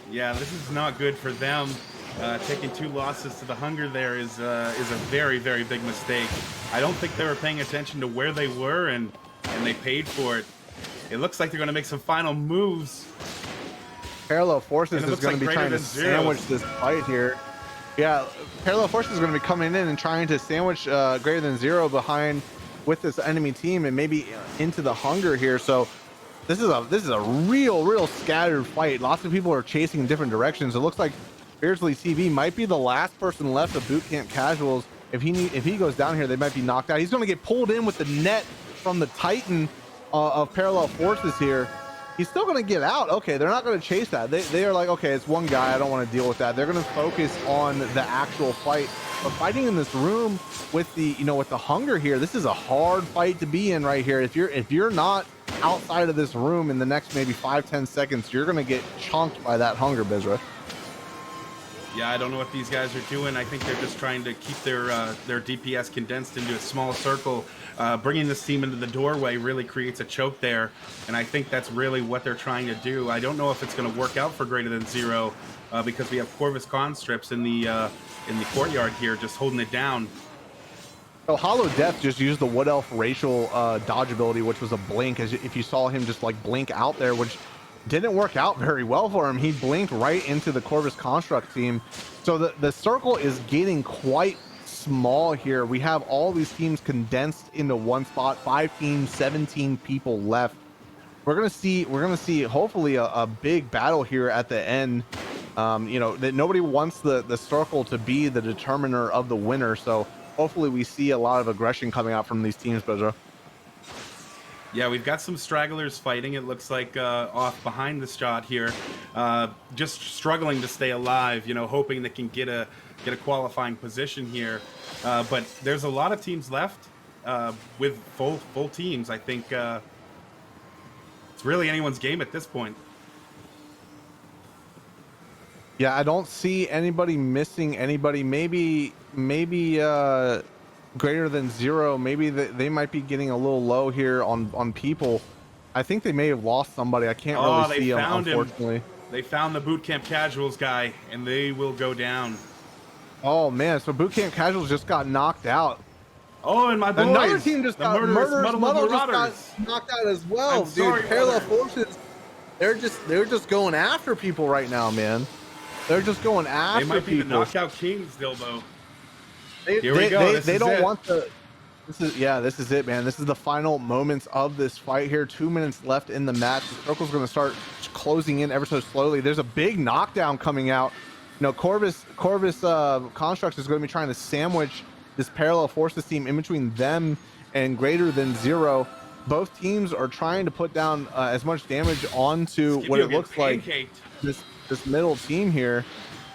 Yeah, this is not good for them. Taking 2 losses to the hunger there is a very, very big mistake. I don't think they were paying attention to where they were, and they paid for it. It looks like they're going to make some final moves. Parallel Forces is going to be trying to zero. sandwich this fight here. Yeah, Parallel Forces is going to be coming in and trying to sandwich greater than zero behind with this enemy team and maybe into the hunger here. So this is a real scattered fight. Lots of people are chasing in different directions. It looks like Beardsley CV might be the last person left of Bootcamp Casuals. If he goes down here, they might be knocked out. He's going to get pulled in with the net from the Titan of Parallel Forces here. He's still going to get out. Okay, they're not going to chase that. They are like, okay, it's one guy. I don't want to deal with that. They're going to focus on the actual fight. But fighting in this room with the with the hunger here, this is a hard fight to be in right here. If you're not outside of this room in the next maybe 5-10 seconds, you're going to get chunked by that hunger, Bizra. Yeah, I don't know what these guys are doing. I think they're just trying to keep their DPS condensed into a small circle. Bringing this team into the doorway really creates a choke there, and I think that's really what they're trying to do. I don't know if it's going to work out for greater than zero because we have Corvus Constrips in the courtyard here, just holding it down. So Hollow Death just used the Wood Elf racial dodge ability, which was a blink. As if you saw him just like blink out there, which didn't work out very well for him. He blinked right into the Corvus Construct team. So the circle is getting quite small here. We have all these teams condensed into one spot. 5 teams, 17 people left. We're gonna see hopefully a big battle here at the end. That nobody wants the circle to be the determiner of the winner. So hopefully we see a lot of aggression coming out from these teams, Bezra. Yeah, we've got some stragglers fighting. It looks like off behind the shot here, just struggling to stay alive. Hoping they can get a qualifying position here. But there's a lot of teams left with full teams. I think it's really anyone's game at this point. Yeah, I don't see anybody missing anybody. Maybe greater than zero. Maybe they might be getting a little low here on people. I think they may have lost somebody. I can't really see them, unfortunately. They found the Bootcamp Casuals guy, and they will go down. Oh man, so Bootcamp Casuals just got knocked out. Oh, and my boys, another team just got Murderous Muddle just got Marauders. knocked out as well. I'm sorry, Parallel brother. Forces, they're just going after people right now, man. They're just going after They might be people. the knockout kings, Dilbo. Here we go. They don't want the. This is it, man. This is the final moments of this fight here. 2 minutes left in the match. The circle's going to start closing in ever so slowly. There's a big knockdown coming out. Corvus Constructs is going to be trying to sandwich this Parallel Forces team in between them and greater than zero. Both teams are trying to put down as much damage onto what it looks like this middle team here.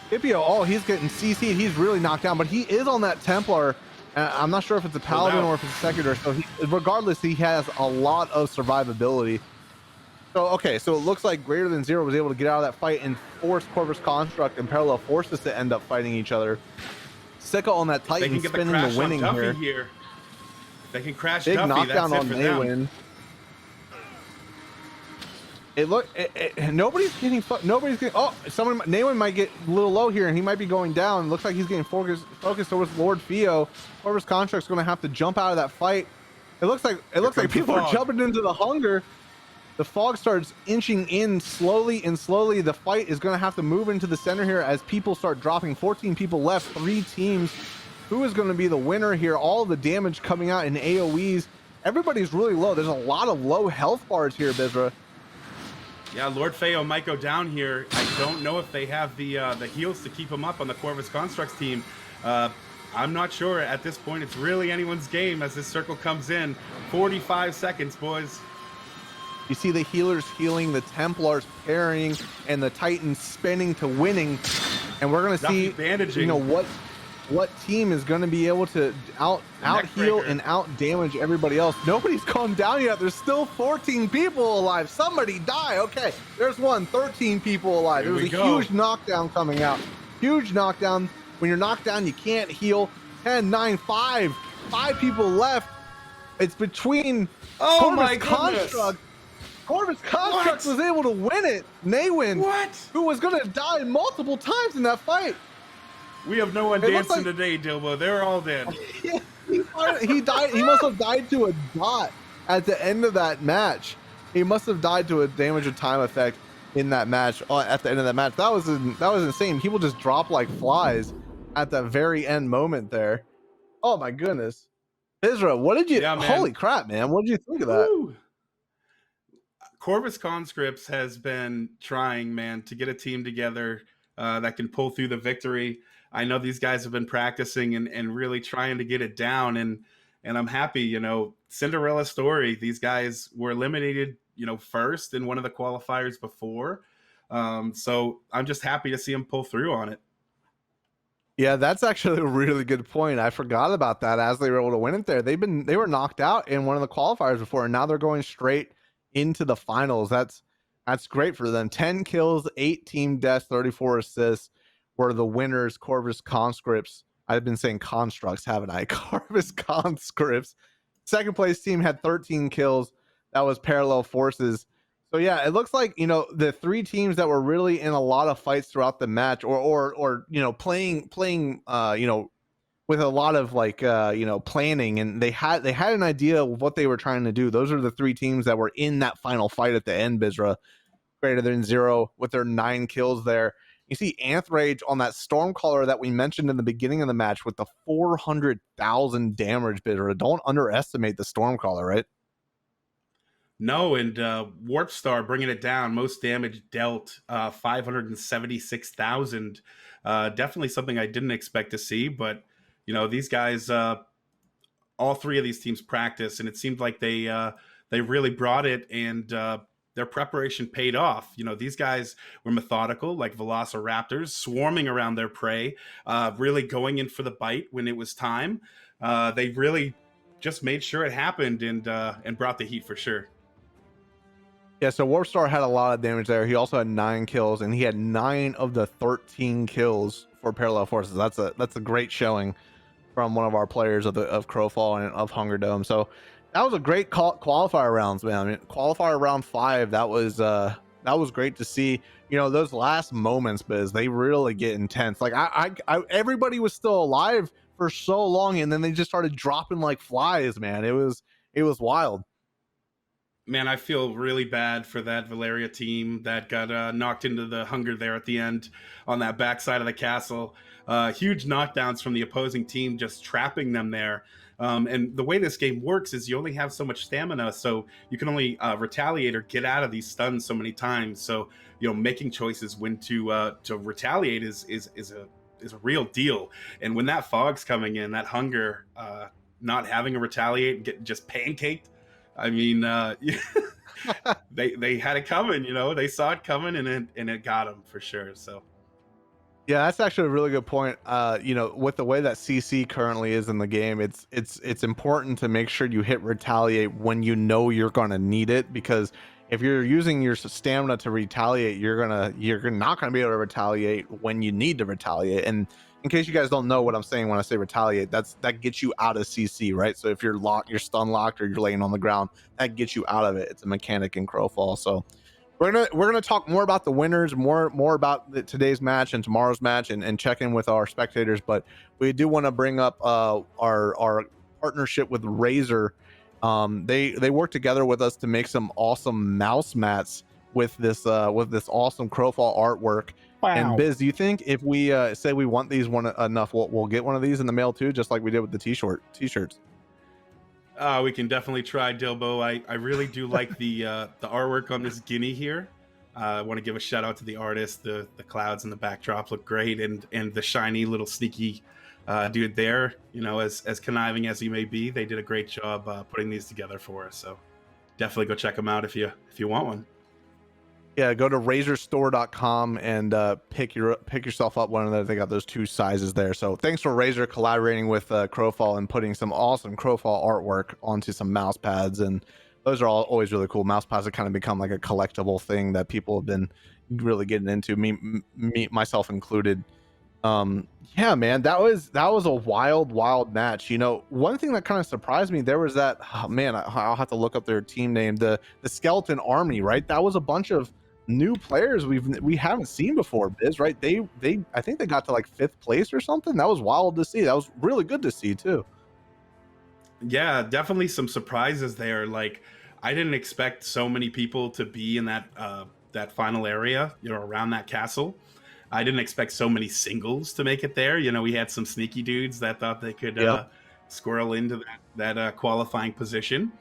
Scipio, oh, he's getting CC'd. He's really knocked down, but he is on that Templar. I'm not sure if it's a Paladin or if it's a Secutor. So regardless, he has a lot of survivability. So, okay, so it looks like greater than zero was able to get out of that fight and force Corvus Construct and Parallel Forces to end up fighting each other. Sicka on that Titan spinning the winning here. They can crash Big Duffy. knockdown That's on it for them. Maywin. Nobody's getting. Oh, Naywin might get a little low here, and he might be going down. Looks like he's getting focused towards Lord Theo. Corvus Construct's going to have to jump out of that fight. It looks like people are jumping into the hunger. The fog starts inching in slowly and slowly. The fight is going to have to move into the center here as people start dropping. 14 people left, 3 teams who is going to be the winner here. All the damage coming out in AoEs. Everybody's really low. There's a lot of low health bars here, Bizra. Yeah, Lord Feo might go down here. I don't know if they have the heals to keep him up on the Corvus Constructs team. I'm not sure at this point. It's really anyone's game as this circle comes in. 45 seconds, boys. You see the healers healing, the Templars parrying, and the Titans spinning to winning. And we're going to see, bandaging. you know, what team is going to be able to out heal and out damage everybody else. Nobody's come down yet. There's still 14 people alive. Somebody die. Okay, there's 13 people alive. There was a huge knockdown coming out. Huge knockdown. When you're knocked down, you can't heal. 10, 9, 5. 5 people left. It's between Corvus Construct. Corvus Construct was able to win it. Naywin, who was going to die multiple times in that fight. We have no one dancing today, Dilbo. They're all dead. He died. He must have died to a dot at the end of that match. He must have died to a damage of time effect in that match. At the end of that match, that was insane. People just drop like flies at the very end moment there. Oh my goodness, Bizra, what did you? Yeah, holy crap, man! What did you think of that? Woo. Corvus Conscripts has been trying, man, to get a team together that can pull through the victory. I know these guys have been practicing and really trying to get it down, and I'm happy. You know, Cinderella story. These guys were eliminated, you know, first in one of the qualifiers before, so I'm just happy to see them pull through on it. Yeah, that's actually a really good point. I forgot about that. As they were able to win it there, they were knocked out in one of the qualifiers before, and now they're going straight into the finals. That's great for them. 10 kills, 8 team deaths, 34 assists were the winners. Corvus Conscripts. I've been saying constructs, haven't I? Corvus Conscripts. Second place team had 13 kills. That was Parallel Forces. So yeah, it looks like, you know, the 3 teams that were really in a lot of fights throughout the match, or you know, playing you know, with a lot of like you know, planning, and they had an idea of what they were trying to do. Those are the 3 teams that were in that final fight at the end, Bizra. Greater than 0 with their 9 kills there. You see Anthrage on that Stormcaller that we mentioned in the beginning of the match with the 400,000 damage, Bizra. Don't underestimate the Stormcaller, right? No, and Warp Star bringing it down. Most damage dealt, 576,000. Definitely something I didn't expect to see, but you know, these guys, all 3 of these teams practice, and it seemed like they really brought it, and their preparation paid off. You know, these guys were methodical, like velociraptors, swarming around their prey, really going in for the bite when it was time. They really just made sure it happened, and brought the heat for sure. Yeah, so Warpstar had a lot of damage there. He also had 9 kills, and he had 9 of the 13 kills for Parallel Forces. That's a great showing from one of our players of Crowfall and of HungerDome. So that was a great qualifier rounds, man. I mean, qualifier round 5, that was great to see. You know, those last moments, Biz, they really get intense. Like I everybody was still alive for so long, and then they just started dropping like flies, man. It was wild. Man, I feel really bad for that Valeria team that got knocked into the hunger there at the end on that backside of the castle. Huge knockdowns from the opposing team, just trapping them there. And the way this game works is you only have so much stamina, so you can only retaliate or get out of these stuns so many times. So, you know, making choices when to retaliate is a real deal. And when that fog's coming in, that hunger, not having a retaliate and getting just pancaked, I mean, they had it coming, you know, they saw it coming, and it got them for sure. So yeah, that's actually a really good point. You know, with the way that CC currently is in the game, it's important to make sure you hit retaliate when you know you're gonna need it, because if you're using your stamina to retaliate, you're not gonna be able to retaliate when you need to retaliate. And in case you guys don't know what I'm saying when I say retaliate, that gets you out of CC, right? So if you're stun locked, or you're laying on the ground, that gets you out of it. It's a mechanic in Crowfall. So we're gonna talk more about the winners, more about today's match and tomorrow's match, and check in with our spectators. But we do want to bring up our partnership with Razer. They work together with us to make some awesome mouse mats with this awesome Crowfall artwork. And Biz, do you think if we say we want these one enough, we'll get one of these in the mail too, just like we did with the t-shirts? We can definitely try, Dilbo. I really do like the artwork on this guinea here. I want to give a shout out to the artist. The clouds and the backdrop look great, and the shiny little sneaky dude there. You know, as conniving as he may be, they did a great job putting these together for us. So definitely go check them out if you want one. Yeah, go to razorstore.com and pick yourself up one of those. They got those 2 sizes there. So thanks for Razor collaborating with Crowfall and putting some awesome Crowfall artwork onto some mouse pads, and those are always really cool. Mouse pads have kind of become like a collectible thing that people have been really getting into, me myself included. Yeah, man, that was a wild match. You know, one thing that kind of surprised me, there was that, oh, man, I'll have to look up their team name, the Skeleton Army, right? That was a bunch of new players we haven't seen before, Biz, right? They I think they got to like 5th place or something. That was wild to see. That was really good to see too. Yeah, definitely some surprises there. Like, I didn't expect so many people to be in that that final area, you know, around that castle. I didn't expect so many singles to make it there. You know, we had some sneaky dudes that thought they could squirrel into that qualifying position,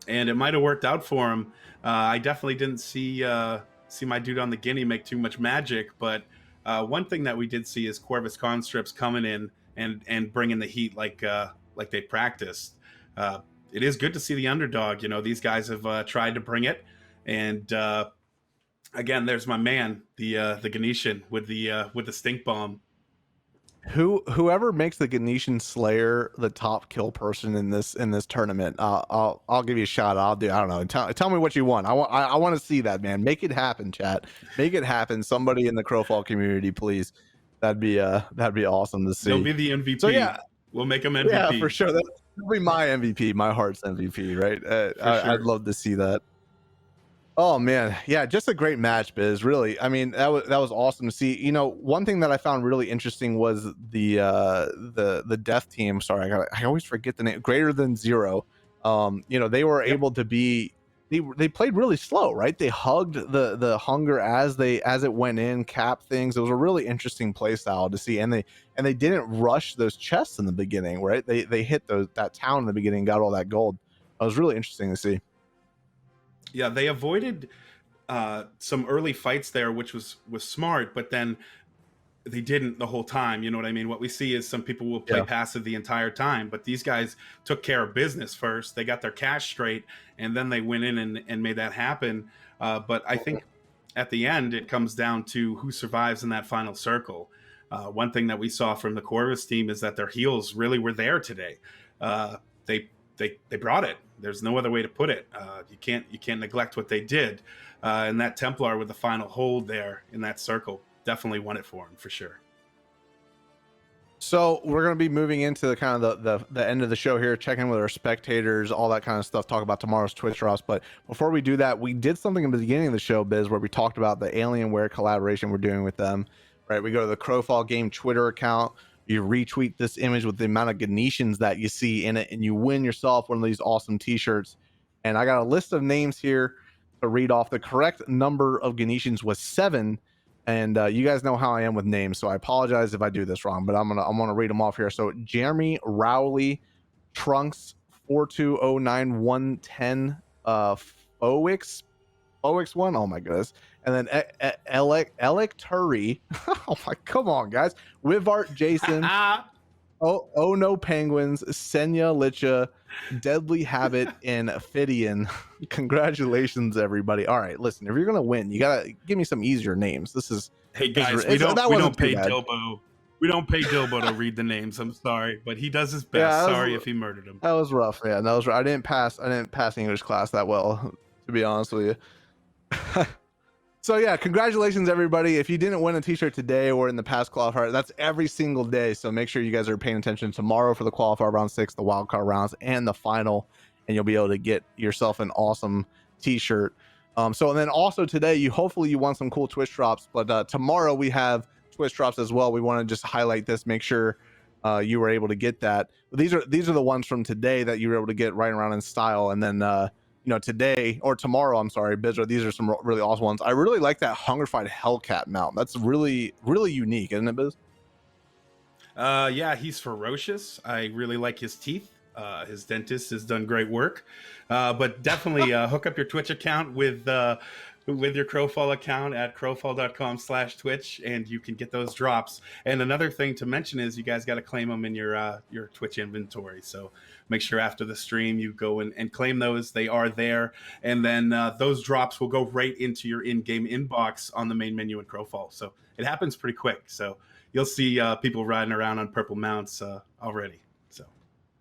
and it might have worked out for them. I definitely didn't see my dude on the guinea make too much magic, but one thing that we did see is Corvus Constripts coming in and bringing the heat like they practiced. It is good to see the underdog. You know, these guys have tried to bring it, and again, there's my man, the Ganetian with the stink bomb. Whoever makes the Ganetian Slayer the top kill person in this tournament, I'll give you a shot. I don't know. Tell me what you want. I want to see that, man. Make it happen, chat. Make it happen. Somebody in the Crowfall community, please. That'd be awesome to see. He'll be the MVP. So yeah, we'll make him MVP. Yeah, for sure. That'll be my MVP, my heart's MVP, right? Sure. I'd love to see that. Oh man, yeah, just a great match, Biz. Really, I mean, that was awesome to see. You know, one thing that I found really interesting was the death team. Sorry, I always forget the name. Greater than Zero. You know, they were able to be. They played really slow, right? They hugged the hunger as it went in, cap things. It was a really interesting play style to see, and they didn't rush those chests in the beginning, right? They hit that town in the beginning, got all that gold. It was really interesting to see. Yeah, they avoided some early fights there, which was smart, but then they didn't the whole time. You know what I mean? What we see is some people will play passive the entire time, but these guys took care of business first. They got their cash straight, and then they went in and made that happen. But I think at the end, it comes down to who survives in that final circle. One thing that we saw from the Corvus team is that their heals really were there today. They brought it. There's no other way to put it. You can't neglect what they did. And that Templar with the final hold there in that circle definitely won it for him for sure. So we're going to be moving into the kind of the end of the show here, checking with our spectators, all that kind of stuff, talk about tomorrow's Twitch drops. But before we do that, we did something in the beginning of the show, Biz, where we talked about the Alienware collaboration we're doing with them, right? We go to the Crowfall Game Twitter account. You retweet this image with the amount of Ganetians that you see in it, and you win yourself one of these awesome t-shirts. And I got a list of names here to read off. The correct number of Ganetians was 7. And you guys know how I am with names, so I apologize if I do this wrong, but I'm gonna read them off here. So Jeremy Rowley, Trunks 4209110, Fowix 1. Oh my goodness. And then Alec Turi. Oh my, come on, guys. Wivart Jason. Oh no Penguins, Senya Licha, Deadly Habit, and Fidian. Congratulations, everybody. All right, listen, if you're gonna win, you gotta give me some easier names. This is Hey guys, we don't pay Dilbo. We don't pay Dilbo to read the names. I'm sorry, but he does his best. Yeah, sorry if he murdered him. That was rough, man. That was I didn't pass English class that well, to be honest with you. So yeah, congratulations everybody. If you didn't win a t-shirt today or in the past qualifier, that's every single day. So make sure you guys are paying attention tomorrow for the qualifier round 6, the wildcard rounds, and the final, and you'll be able to get yourself an awesome t-shirt. So and then also today, hopefully you won some cool Twitch drops, but tomorrow we have Twitch drops as well. We want to just highlight this, make sure you were able to get that. These are the ones from today that you were able to get right around in style, and then today or tomorrow, I'm sorry, Bizra, these are some really awesome ones. I really like that Hungerfied Hellcat mount. That's really, really unique, isn't it, Biz? Yeah, he's ferocious. I really like his teeth. His dentist has done great work. But definitely hook up your Twitch account with your Crowfall account at crowfall.com/Twitch, and you can get those drops. And another thing to mention is you guys got to claim them in your Twitch inventory. So make sure after the stream you go and claim those. They are there. And then those drops will go right into your in-game inbox on the main menu in Crowfall. So it happens pretty quick. So you'll see people riding around on purple mounts already. So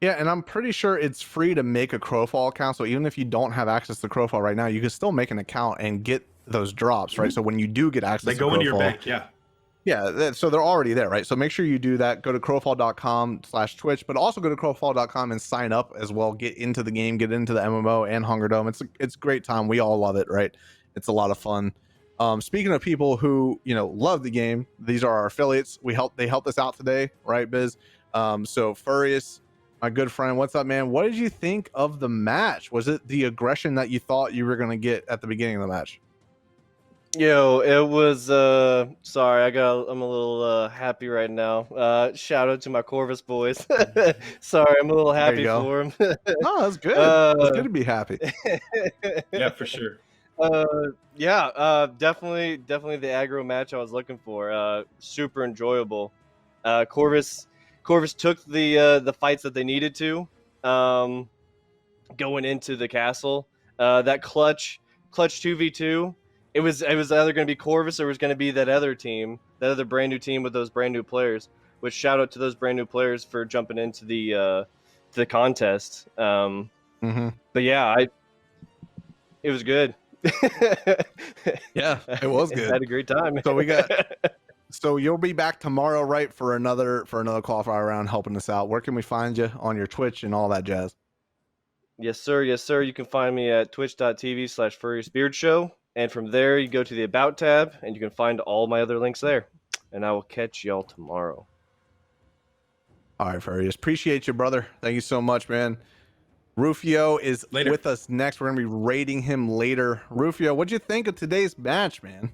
yeah, and I'm pretty sure it's free to make a Crowfall account. So even if you don't have access to Crowfall right now, you can still make an account and get those drops, right? So when you do get access, they go into your bank. Yeah, so they're already there, right? So make sure you do that. Go to crowfall.com/Twitch, but also go to crowfall.com and sign up as well. Get into the game, get into the MMO and HungerDome. It's a great time. We all love it, right? It's a lot of fun. Speaking of people who love the game, these are our affiliates. They helped us out today, right, Biz? So Furious, my good friend, what's up, man? What did you think of the match? Was it the aggression that you thought you were going to get at the beginning of the match? Yo, it was sorry, I'm a little happy right now. Shout out to my Corvus boys. Sorry, I'm a little happy for him. No, that's good. It's good to be happy. Yeah, for sure. Definitely the aggro match I was looking for. Super enjoyable. Corvus took the fights that they needed to going into the castle. That clutch 2v2. It was either going to be Corvus or it was going to be that other team, that other brand new team with those brand new players. Which shout out to those brand new players for jumping into the contest. But yeah, it was good. Yeah, it was good. I had a great time. So you'll be back tomorrow, right, for another qualifier round, helping us out. Where can we find you on your Twitch and all that jazz? Yes, sir. You can find me at twitch.tv/FuriousBeardShow. And from there, you go to the About tab, and you can find all my other links there. And I will catch y'all tomorrow. All right, Furious. Appreciate you, brother. Thank you so much, man. Rufio is with us next. We're going to be rating him later. Rufio, what'd you think of today's match, man?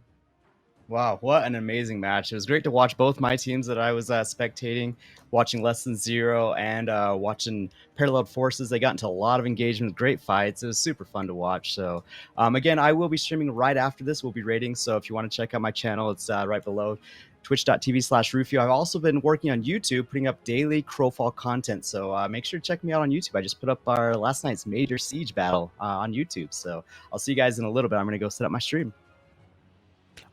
Wow, what an amazing match. It was great to watch both my teams that I was spectating, watching Less Than Zero and watching Parallel Forces. They got into a lot of engagement, great fights. It was super fun to watch. So again, I will be streaming right after this. We'll be rating. So if you want to check out my channel, it's right below, twitch.tv/Rufio. I've also been working on YouTube, putting up daily Crowfall content. So make sure to check me out on YouTube. I just put up our last night's Major Siege battle on YouTube. So I'll see you guys in a little bit. I'm going to go set up my stream.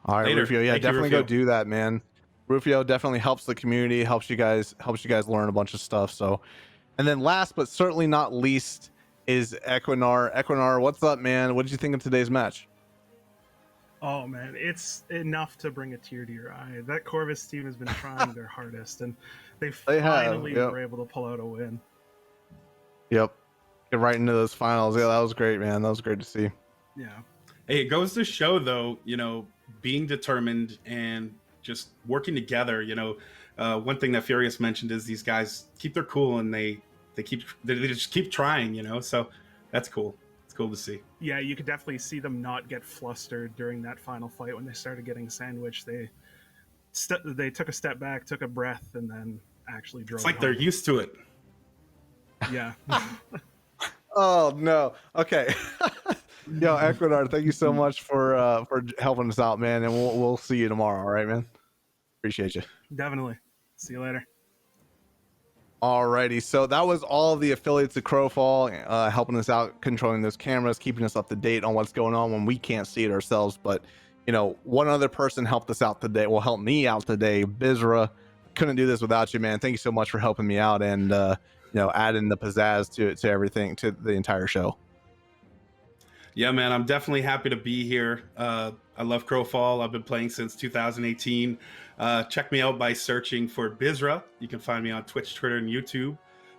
All right, Rufio. Yeah, definitely go do that, man. Rufio definitely helps the community, helps you guys learn a bunch of stuff. So, and then last but certainly not least is Equinar. Equinar, what's up, man? What did you think of today's match? Oh man, it's enough to bring a tear to your eye. That Corvus team has been trying their hardest, and they finally were able to pull out a win. Yep, get right into those finals. Yeah, that was great, man. That was great to see. Yeah. Hey, it goes to show, though, being determined and just working together. One thing that Furious mentioned is these guys keep their cool and they just keep trying. So that's cool. It's cool to see. Yeah, you could definitely see them not get flustered during that final fight when they started getting sandwiched. They took a step back, took a breath, and then actually drove. It's like they're used to it. Yeah. Oh no. Okay. Yo, Ecuador, thank you so much for helping us out, man, and we'll see you tomorrow. All right, man. Appreciate you. Definitely. See you later. Alrighty, so that was all of the affiliates of Crowfall helping us out, controlling those cameras, keeping us up to date on what's going on when we can't see it ourselves. But one other person helped us out today. Well, helped me out today. Bizra, couldn't do this without you, man. Thank you so much for helping me out and adding the pizzazz to everything, to the entire show. Yeah, man, I'm definitely happy to be here. I love Crowfall. I've been playing since 2018. Check me out by searching for Bizra. You can find me on Twitch, Twitter, and YouTube.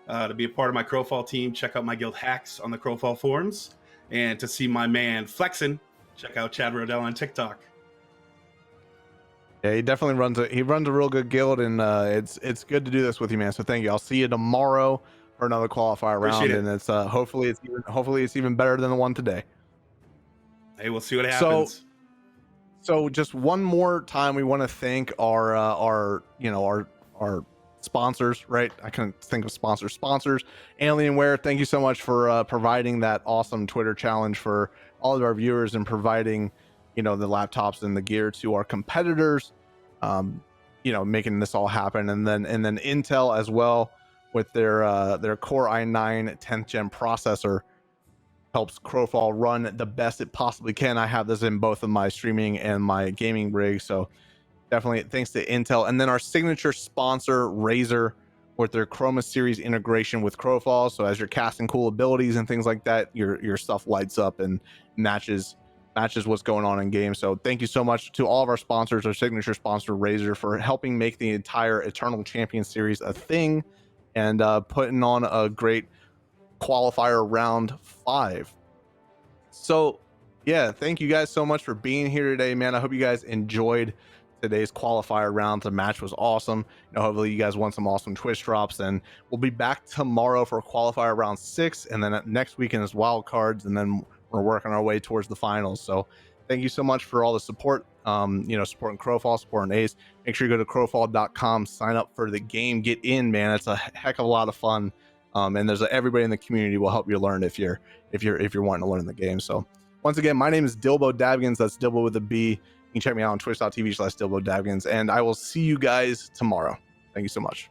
To be a part of my Crowfall team, check out my guild hacks on the Crowfall forums. And to see my man flexing, check out Chad Rodell on TikTok. Yeah, he definitely runs a real good guild, and it's good to do this with you, man. So thank you. I'll see you tomorrow for another qualifier Appreciate round, it. and it's hopefully it's even better than the one today. Hey, we'll see what happens. So just one more time, we want to thank our sponsors, right? I couldn't think of sponsors. Alienware, thank you so much for providing that awesome Twitter challenge for all of our viewers and providing, the laptops and the gear to our competitors, making this all happen. And then Intel as well with their Core i9 10th gen processor helps Crowfall run the best it possibly can. I have this in both of my streaming and my gaming rig, so definitely thanks to Intel. And then our signature sponsor, Razer, with their Chroma series integration with Crowfall. So as you're casting cool abilities and things like that, your stuff lights up and matches what's going on in game. So thank you so much to all of our sponsors, our signature sponsor, Razer, for helping make the entire Eternal Champion series a thing and putting on a great qualifier round 5. So yeah, thank you guys so much for being here today, man. I hope you guys enjoyed today's qualifier round. The match was awesome. Hopefully you guys won some awesome Twitch drops, and we'll be back tomorrow for qualifier round 6, and then next weekend is wild cards, and then we're working our way towards the finals. So thank you so much for all the support, supporting Crowfall, supporting Ace. Make sure you go to crowfall.com, sign up for the game, get in, man. It's a heck of a lot of fun. And there's everybody in the community will help you learn if you're wanting to learn the game. So once again, my name is Dilbo Davgins. That's Dilbo with a B. You can check me out on twitch.tv/DilboDavgins, and I will see you guys tomorrow. Thank you so much.